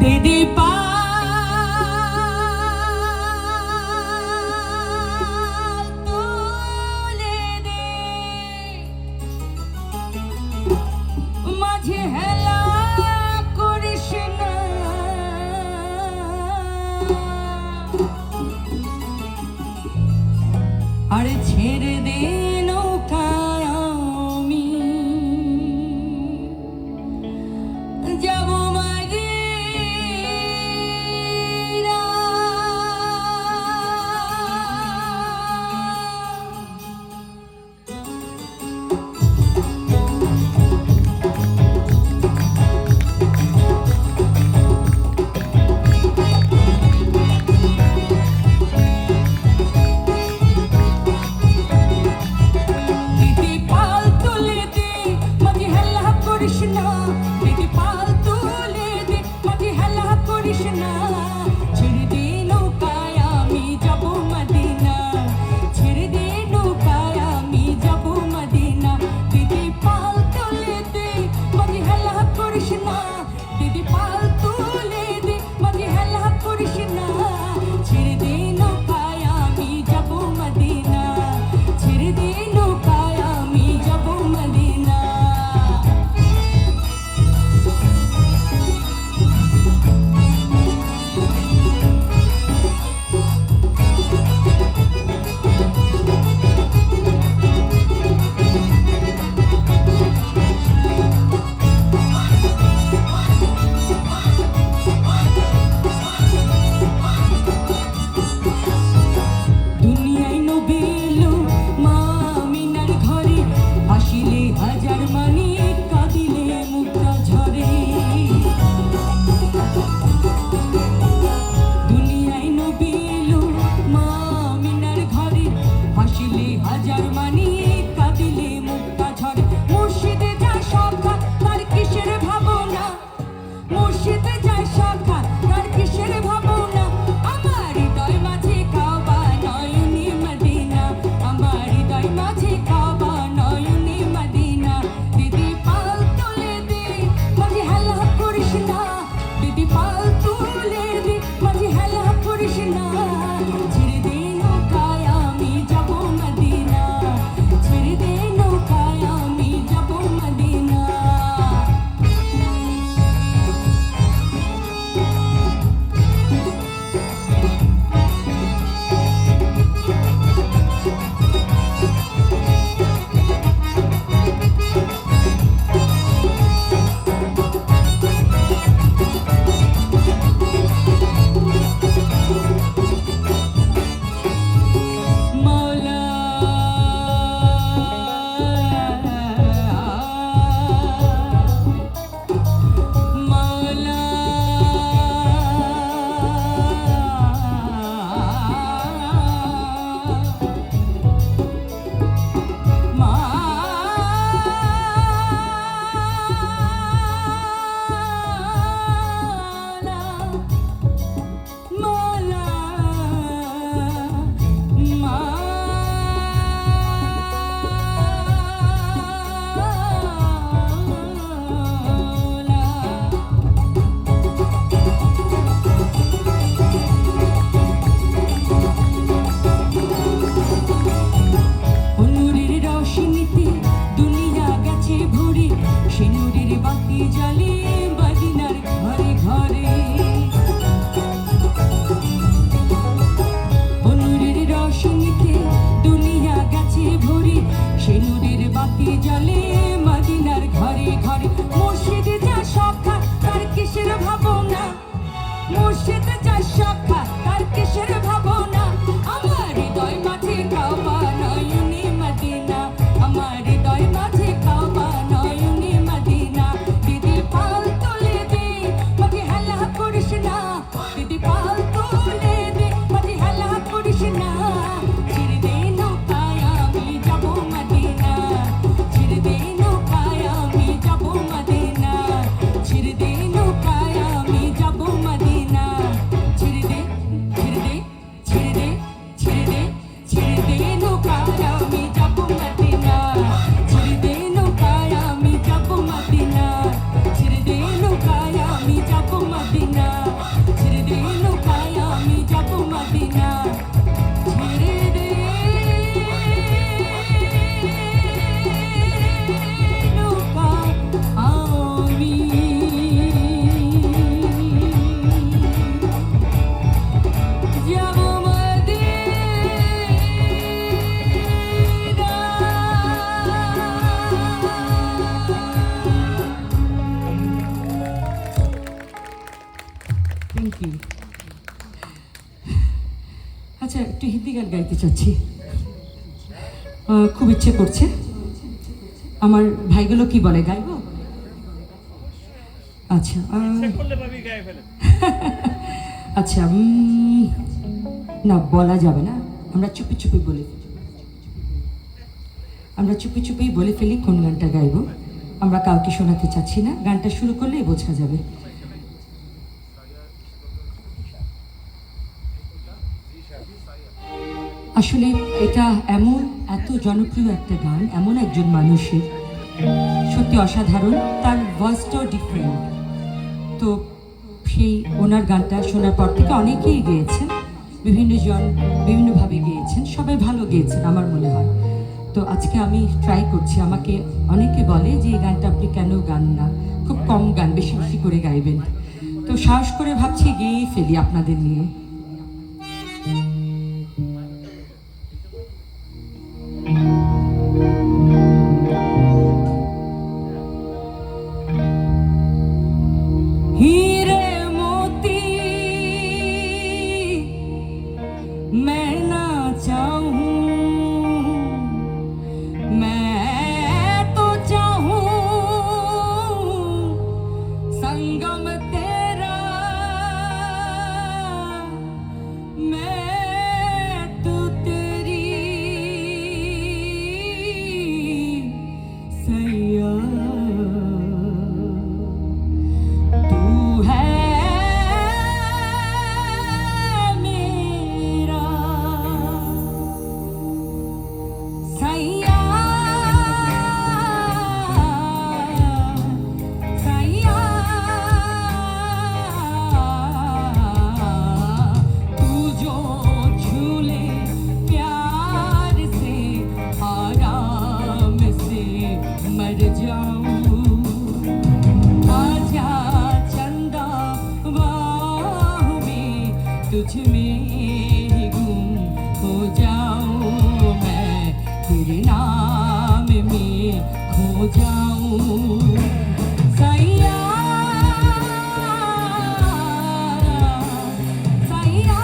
দিদি পা তুলে দে মাঝে হেলা করিস না, আরে ছেড়ে দে নৌকায় আমি যাব মাঝে গাইতে চাচ্ছি, খুব ইচ্ছে করছে। আমার ভাইগুলো কি বলে, গাইবো? আচ্ছা করলে ভাবি গায়ে ফেলেন। আচ্ছা, না বলা যাবে না, আমরা চুপি চুপি বলি, আমরা চুপি চুপি বলে ফেলি কোন গানটা গাইবো। আমরা কাউকে শোনাতে চাচ্ছি না, গানটা শুরু করলেই বোঝা যাবে। আসলে এটা এমন এত জনপ্রিয় একটা গান, এমন একজন মানুষের, সত্যি অসাধারণ, তার ভয়েসটাও ডিফারেন্ট। তো সেই ওনার গানটা শোনার পর থেকে অনেকেই গেয়েছেন, বিভিন্ন জন বিভিন্নভাবে গেয়েছেন, সবাই ভালো গেয়েছেন আমার মনে হয়। তো আজকে আমি ট্রাই করছি। আমাকে অনেকে বলে যে এই গানটা আপনি কেন গান না, খুব কম গান, বেশি বেশি করে গাইবেন। তো সাহস করে ভাবছি গেয়েই ফেলি আপনাদের নিয়ে। हीरे मोती मैं ना चाहूं, मैं तो चाहूं संगम तेरा, मैं तो तेरी सैया, तू है मेरा सैया, सैया, तू जो झूले प्यार से, आराम से मर जाऊं, आजा चंदा बाह में, तुझ में ही गुम हो जाऊं, मैं तेरे नाम में खो जाऊं सैया, सैया।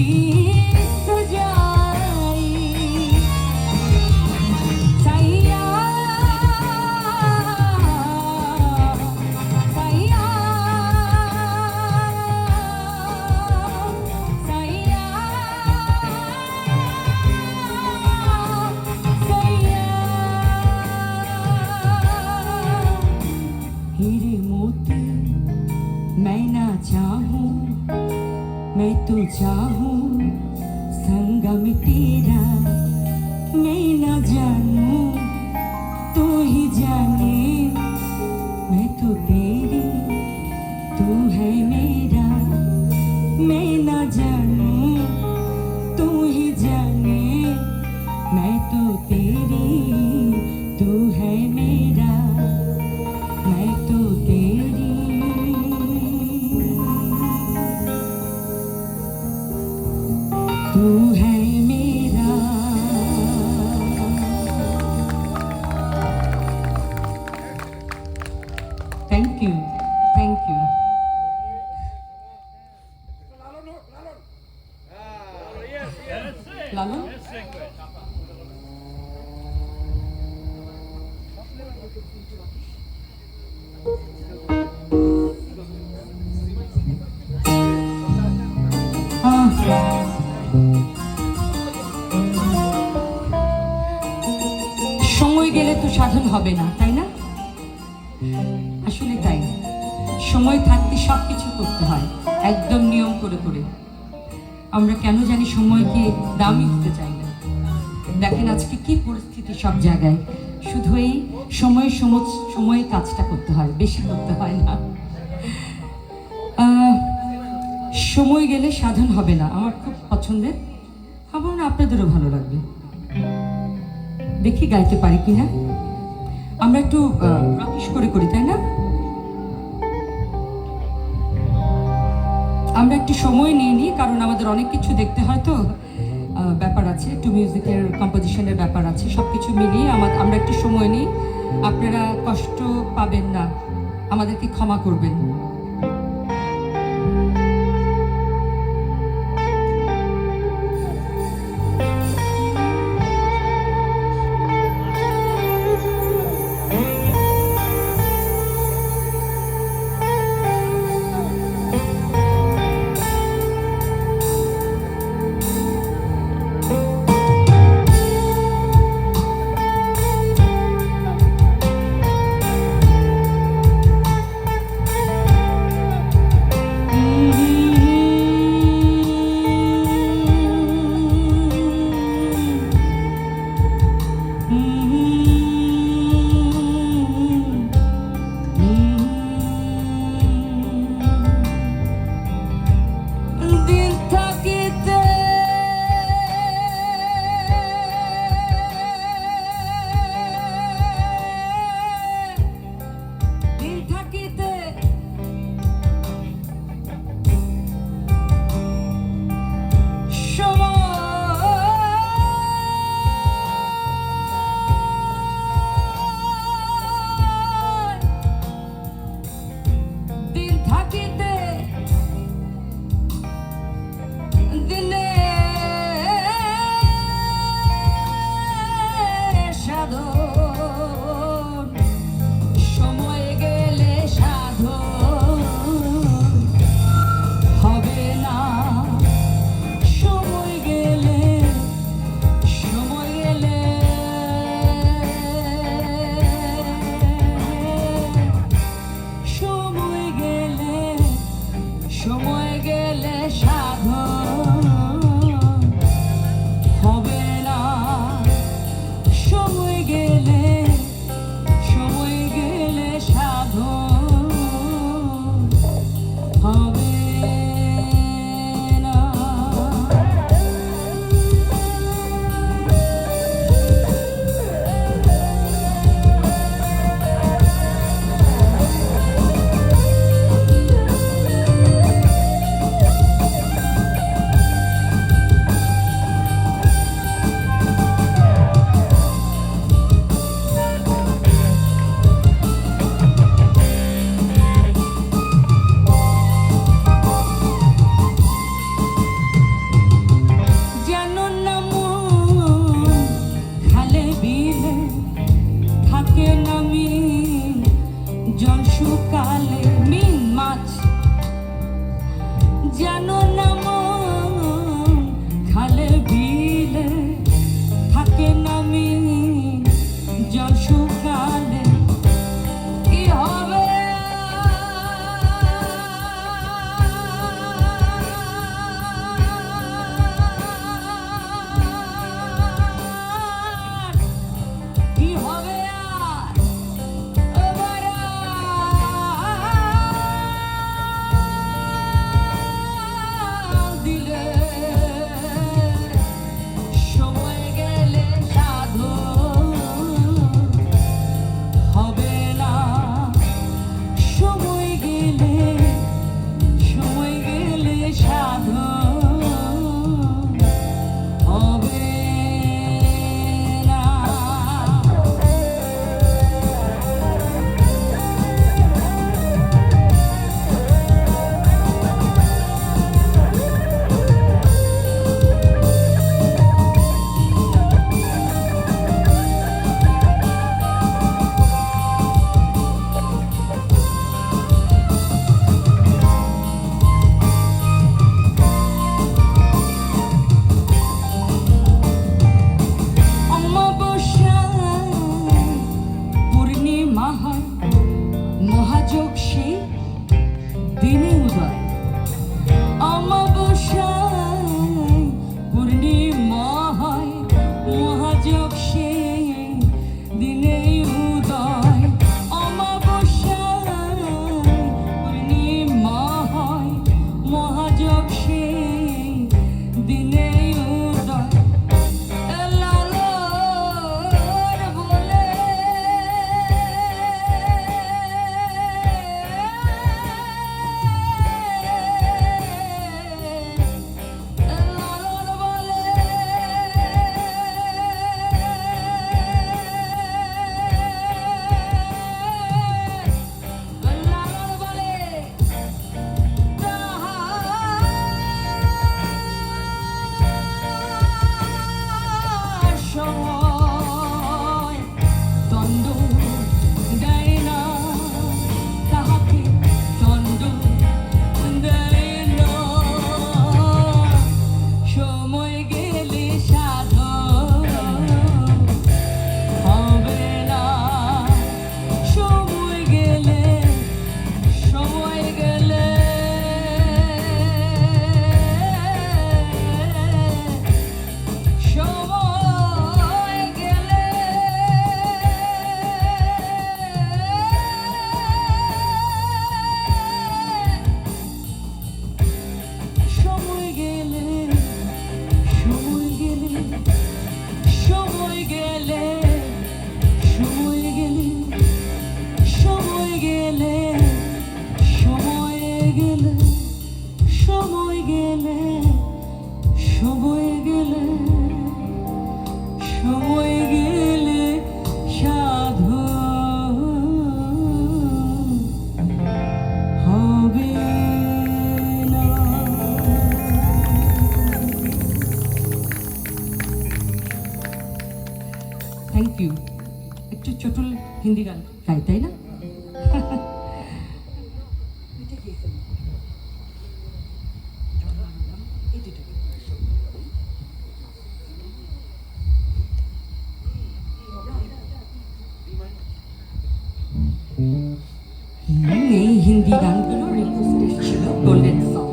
तो जाई सैया सैया सैया हीरे मोती मैं ना चाहूं मैं तो चाहूं संगम तेरा मैं ना जानूं तू ही जाने मैं तो तेरी तू है मेरा मैं ना जानूं तू ही जाने मैं तो तेरी तू है मेरा मैं तो तेरी तू है मेरा थैंक यू लालन সময় গেলে তো সাধন হবে না তাই না আসলে তাই সময় থাকতে সব কিছু করতে হয় একদম নিয়ম করে করে আমরা কেন জানি সময়কে দামই দিতে চাই না দেখেন আজকে কি পরিস্থিতি সব জায়গায় শুধু এই সময়ে কাজটা করতে হয় বেশি করতে হয় না সময় গেলে সাধন হবে না আমার খুব পছন্দের আমার না আপনাদেরও ভালো লাগবে দেখি গাইতে পারি কিনা আমরা একটু প্র্যাকটিস করে করি তাই না আমরা একটু সময় নিয়ে নিই কারণ আমাদের অনেক কিছু দেখতে হয় তো ব্যাপার আছে একটু মিউজিকের কম্পোজিশনের ব্যাপার আছে সব কিছু মিলিয়ে আমরা একটু সময় নিই আপনারা কষ্ট পাবেন না আমাদেরকে ক্ষমা করবেন থ্যাংক ইউ। একটু চটুল হিন্দি গান গাই, তাই না? এই হিন্দি গানগুলো রিকোয়েস্ট ছিল, গোল্ডেন সং,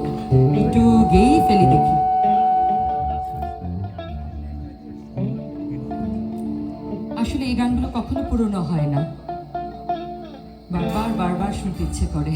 একটু গেয়েই ফেলে দেখি। আসলে এই গানগুলো কখনো পুরনো হয় না, বারবার বারবার শুনতে ইচ্ছে করে।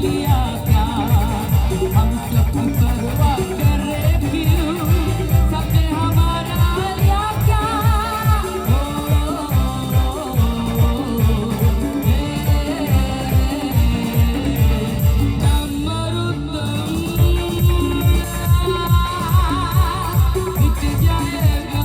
किया क्या हम सब परवाह करे क्यों सबने हमारा लिया क्या मिट जाएगा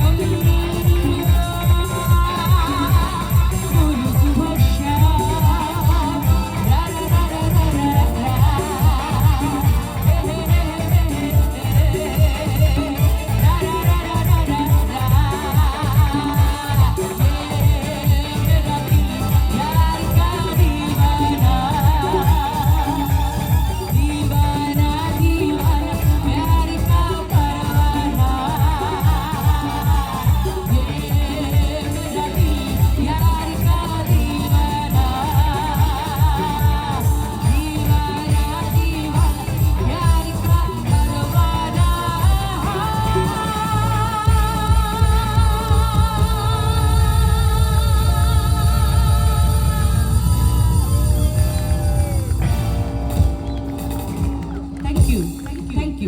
থ্যাংক ইউ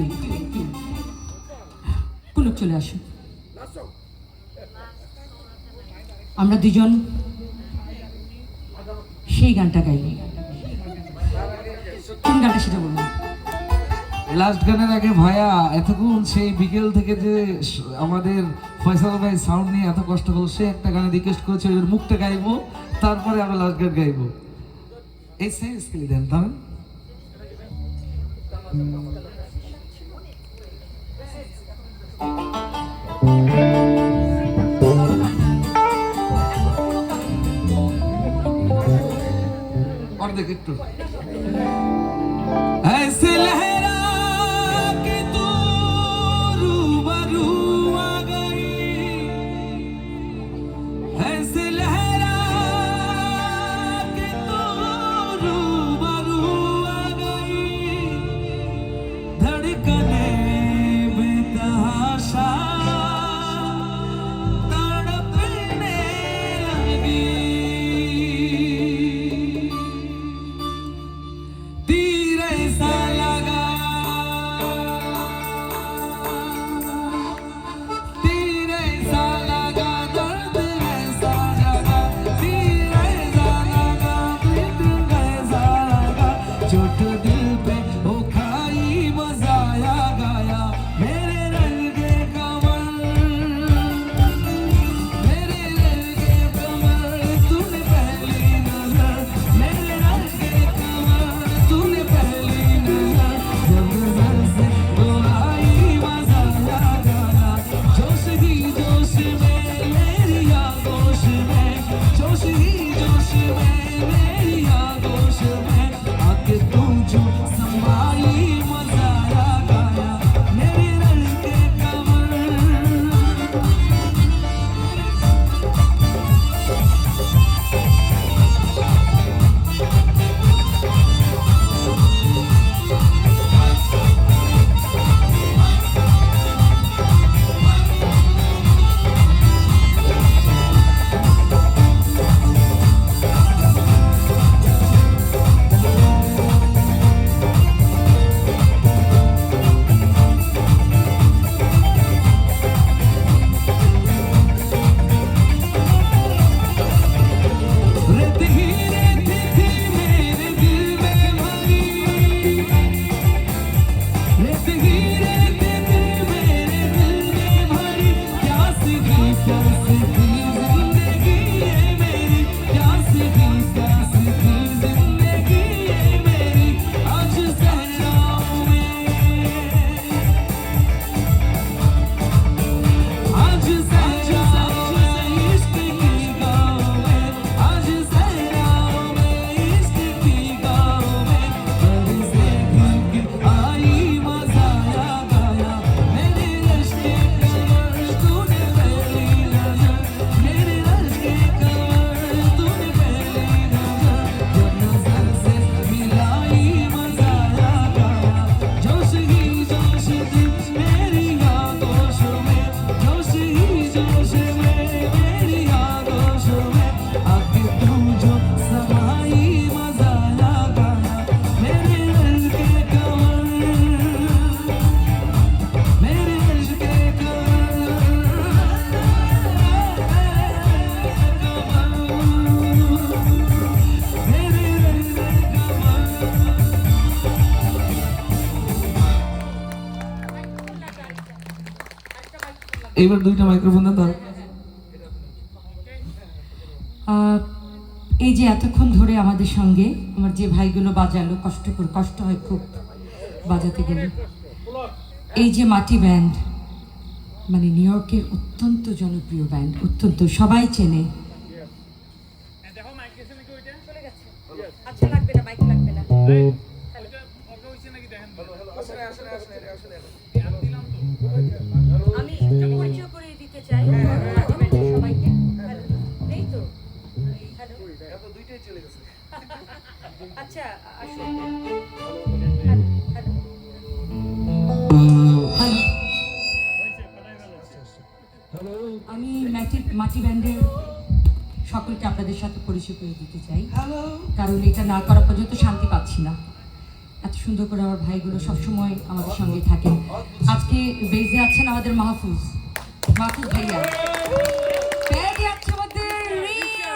পুলক চলে আসুন আমরা দুজন সেই গানটা গাইব কোন গানটা সেটা বলুন লাস্ট গানের আগে ভাইয়া এতক্ষণ সেই বিকেল থেকে যে আমাদের ফয়সাল ভাই সাউন্ড নিয়ে এত কষ্ট করলো, সে একটা গানে রিকোয়েস্ট করেছে ওই মুখটা গাইবো, তারপরে আমরা লাস্ট গান গাইবো। এই সেন্স খেলি দেন তাহলে অর্ধেক একটু ऐसे लहरा के तू रूबरू आ गई ऐसे लहरा के तू रूबरू आ गई धड़कने बेतहाशा तड़पने लगी तीर ऐसा এইবার দুইটা মাইক্রোফোন দেন তার। এই যে এতক্ষণ ধরে আমাদের সঙ্গে আমার যে ভাইগুলো বাজালো, কষ্ট হয় খুব বাজাতে গেলে। এই যে মাটি ব্যান্ড, মানে নিউ ইয়র্কের অত্যন্ত জনপ্রিয় ব্যান্ড, অত্যন্ত সবাই চেনে। আচ্ছা, লাগবে না, মাইক লাগবে না। আমি একটু পরিচয় করে দিতে চাই সবাইকে। এই তো আচ্ছা, আসুন। আমি মাটি ব্যান্ডের সকলকে আপনাদের সাথে পরিচয় করে দিতে চাই, কারণ এটা না করা পর্যন্ত শান্তি পাচ্ছি না। এত সুন্দর করে আমার ভাইগুলো সবসময় আমাদের সঙ্গে থাকেন। আজকে বেজে আছেন আমাদের মাহফুজ ভাইয়া, প্যাডে আছে আমাদের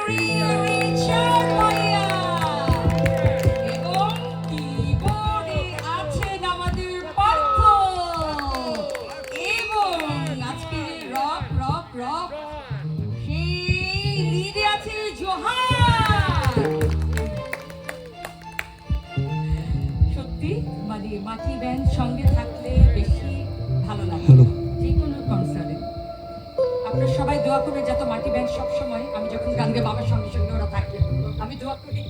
রিচার্ড ভাইয়া, এবং কিবোর্ডে আছেন আমাদের পার্থ, এবং আজকে রক সেই লিডে আছে জোহান। সত্যি মানে মাটি ব্যান্ড সঙ্গে থাকলে বেশি ভালো লাগে যে কোনো কনসার্টে। আপনারা সবাই দোয়া করবেন যাতে মাটি ব্যান্ড সবসময়, আমি যখন গান গাই বাবার সঙ্গে সঙ্গে ওরা থাকে, আমি দোয়া করি।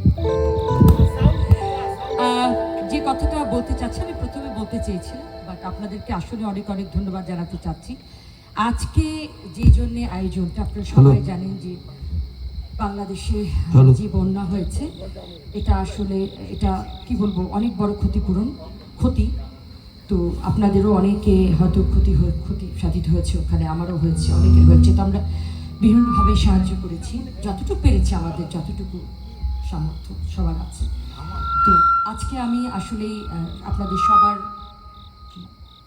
যে কথাটা বলতে চাচ্ছি, আমি প্রথমে বলতে চেয়েছিলাম, বাট আপনাদেরকে আসলে অনেক ধন্যবাদ জানাতে চাচ্ছি। আজকে যে জন্য আয়োজনটা, আপনারা সবাই জানেন যে বাংলাদেশে যে বন্যা হয়েছে, এটা আসলে এটা কি বলবো, অনেক বড় ক্ষতি। তো আপনাদেরও অনেকে হয়তো ক্ষতি সাধিত হয়েছে, ওখানে আমারও হয়েছে, অনেকের হয়েছে। তো আমরা বিভিন্নভাবে সাহায্য করেছি যতটুকু পেরেছি, আমাদের যতটুকু সামর্থ্য সবার আছে। তো আজকে আমি আসলেই আপনাদের সবার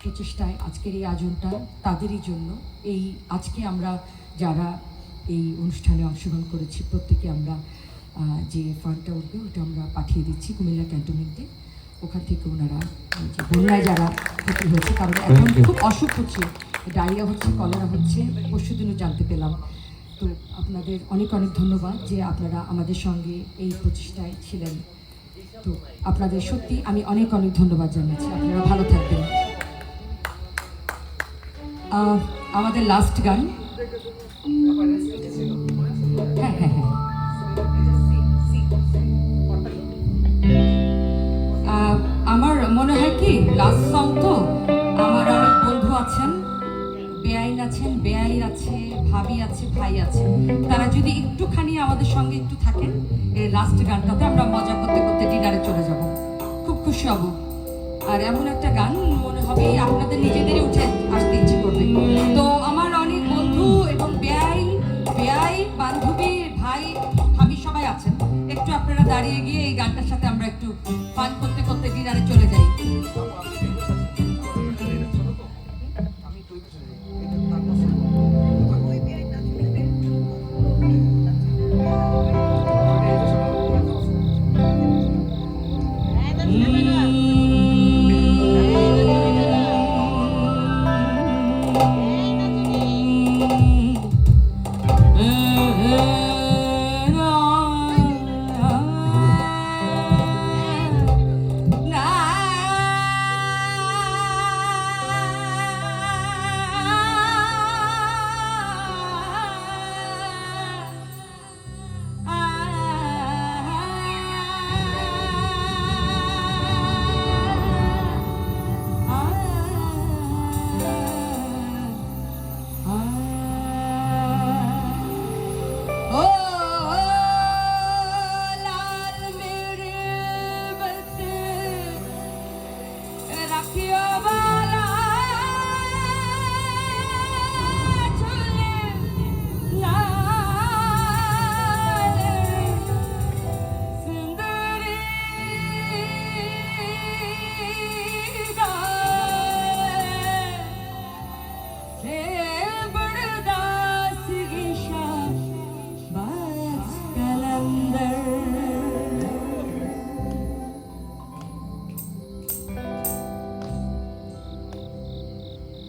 প্রচেষ্টায় আজকের এই আয়োজনটা তাদেরই জন্য। এই আজকে আমরা যারা এই অনুষ্ঠানে অংশগ্রহণ করেছি, প্রত্যেকে আমরা যে ফান্ডটা উঠবে ওটা আমরা পাঠিয়ে দিচ্ছি কুমিল্লা ক্যান্টনমেন্টে। ওখান থেকে ওনারা যে বন্যায় যারা ক্ষতি হয়েছে, কারণ এখন খুব অসুখ হচ্ছে, ডায়রিয়া হচ্ছে, কলেরা হচ্ছে, পরশুদিনও জানতে পেলাম। তো আপনাদের অনেক ধন্যবাদ যে আপনারা আমাদের সঙ্গে এই প্রচেষ্টায় ছিলেন। তো আপনাদের সত্যি আমি অনেক ধন্যবাদ জানাচ্ছি। আপনারা ভালো থাকবেন। আমাদের লাস্ট গান, হ্যাঁ, আমার মনে হয় কি লাস্ট সং তো, আমার অনেক বন্ধু আছেন, বেআইন আছেন, বেআই আছে, ভাবি আছে, ভাই আছে, তারা যদি একটুখানি আমাদের সঙ্গে একটু থাকেন এই লাস্ট গানটাতে, আমরা মজা করতে করতে ডিনারে চলে যাব, খুব খুশি হব। আর এমন একটা গান মনে হবে আপনাদের নিজেদেরই উঠে আসতে ইচ্ছে করবে। তো আমার অনেক বন্ধু এবং বেআই, বান্ধবী, ভাই, ভাবি সবাই আছেন, একটু আপনারা দাঁড়িয়ে গিয়ে এই গানটার সাথে আমরা একটু ফান করতে করতে ডিনারে চলে যাই।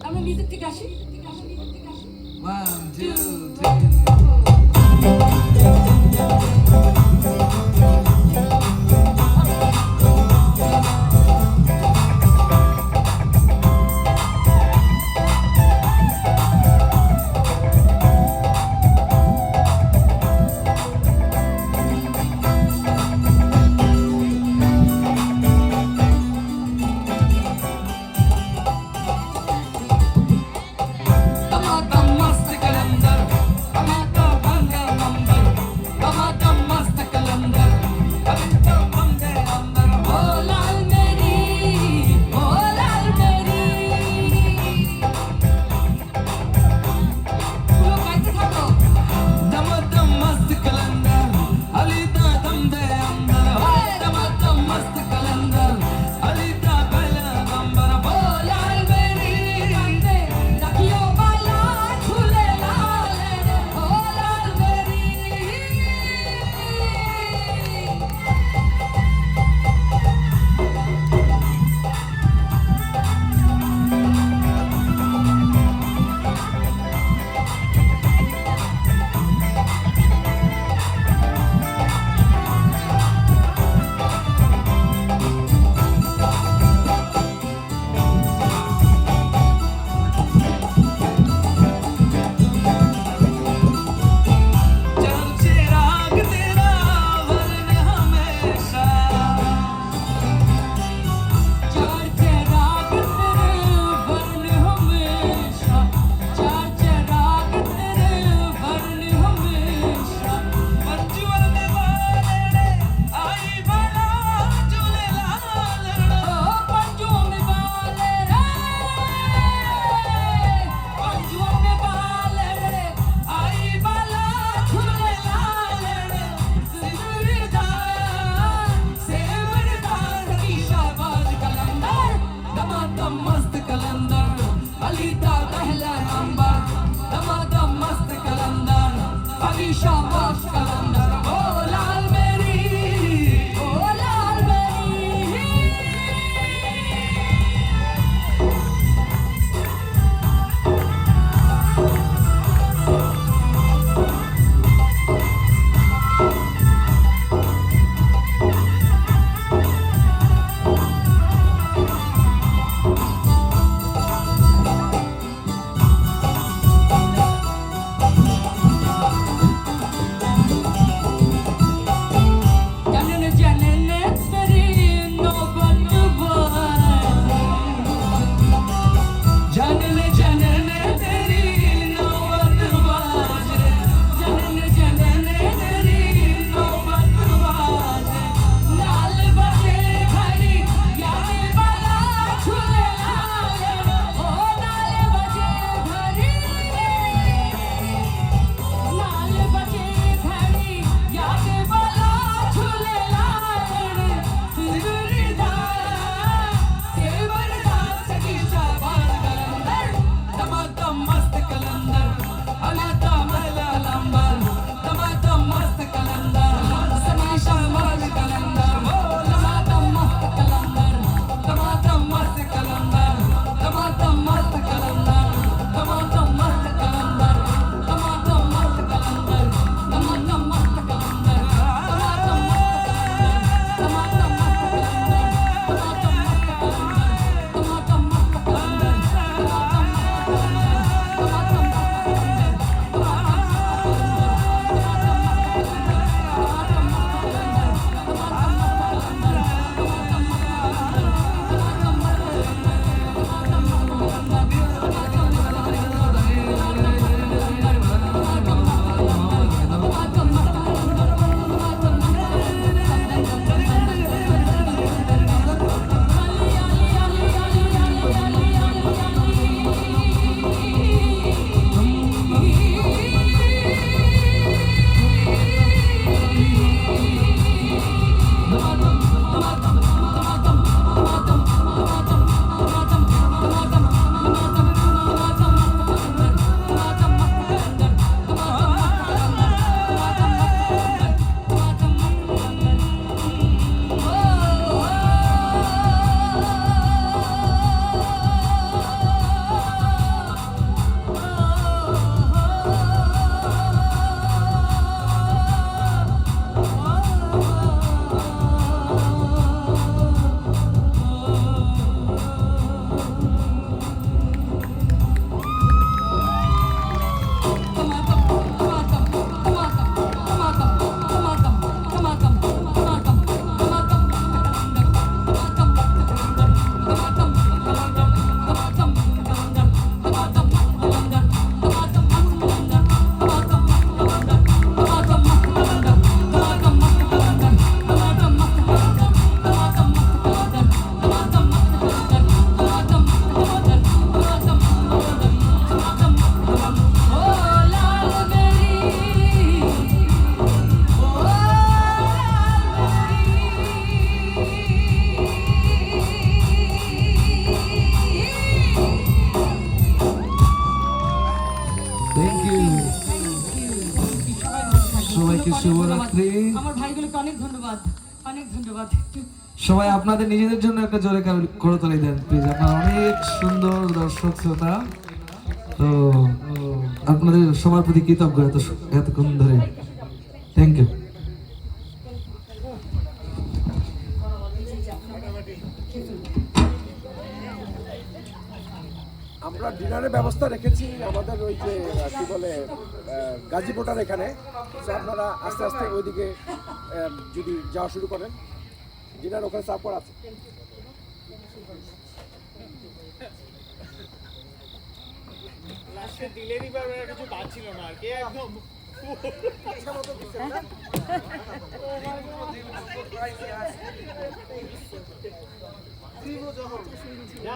আমরা নিজের থেকে আসি। 2, 3. Damastik kalender, শুভরাত্রি। আমার ভাইগুলোকে অনেক ধন্যবাদ, অনেক ধন্যবাদ। সবাই আপনাদের নিজেদের জন্য একটা জোরে করতালি দেন প্লিজ। আপনারা অনেক সুন্দর দর্শক শ্রোতা, তো আপনাদের সবার প্রতি কৃতজ্ঞ এতক্ষণ ধরে। Thank you. আমরা ডিনারের ব্যবস্থা রেখেছি আমাদের ওই যে কি বলে গাজীপুরটার এখানে। তো আপনারা আস্তে আস্তে ওইদিকে যদি যাওয়া শুরু করেন, ডিনার ওখানে সার্ভ করা আছে। দিলেরই কিছু পাচ্ছিল না আর কি, একদম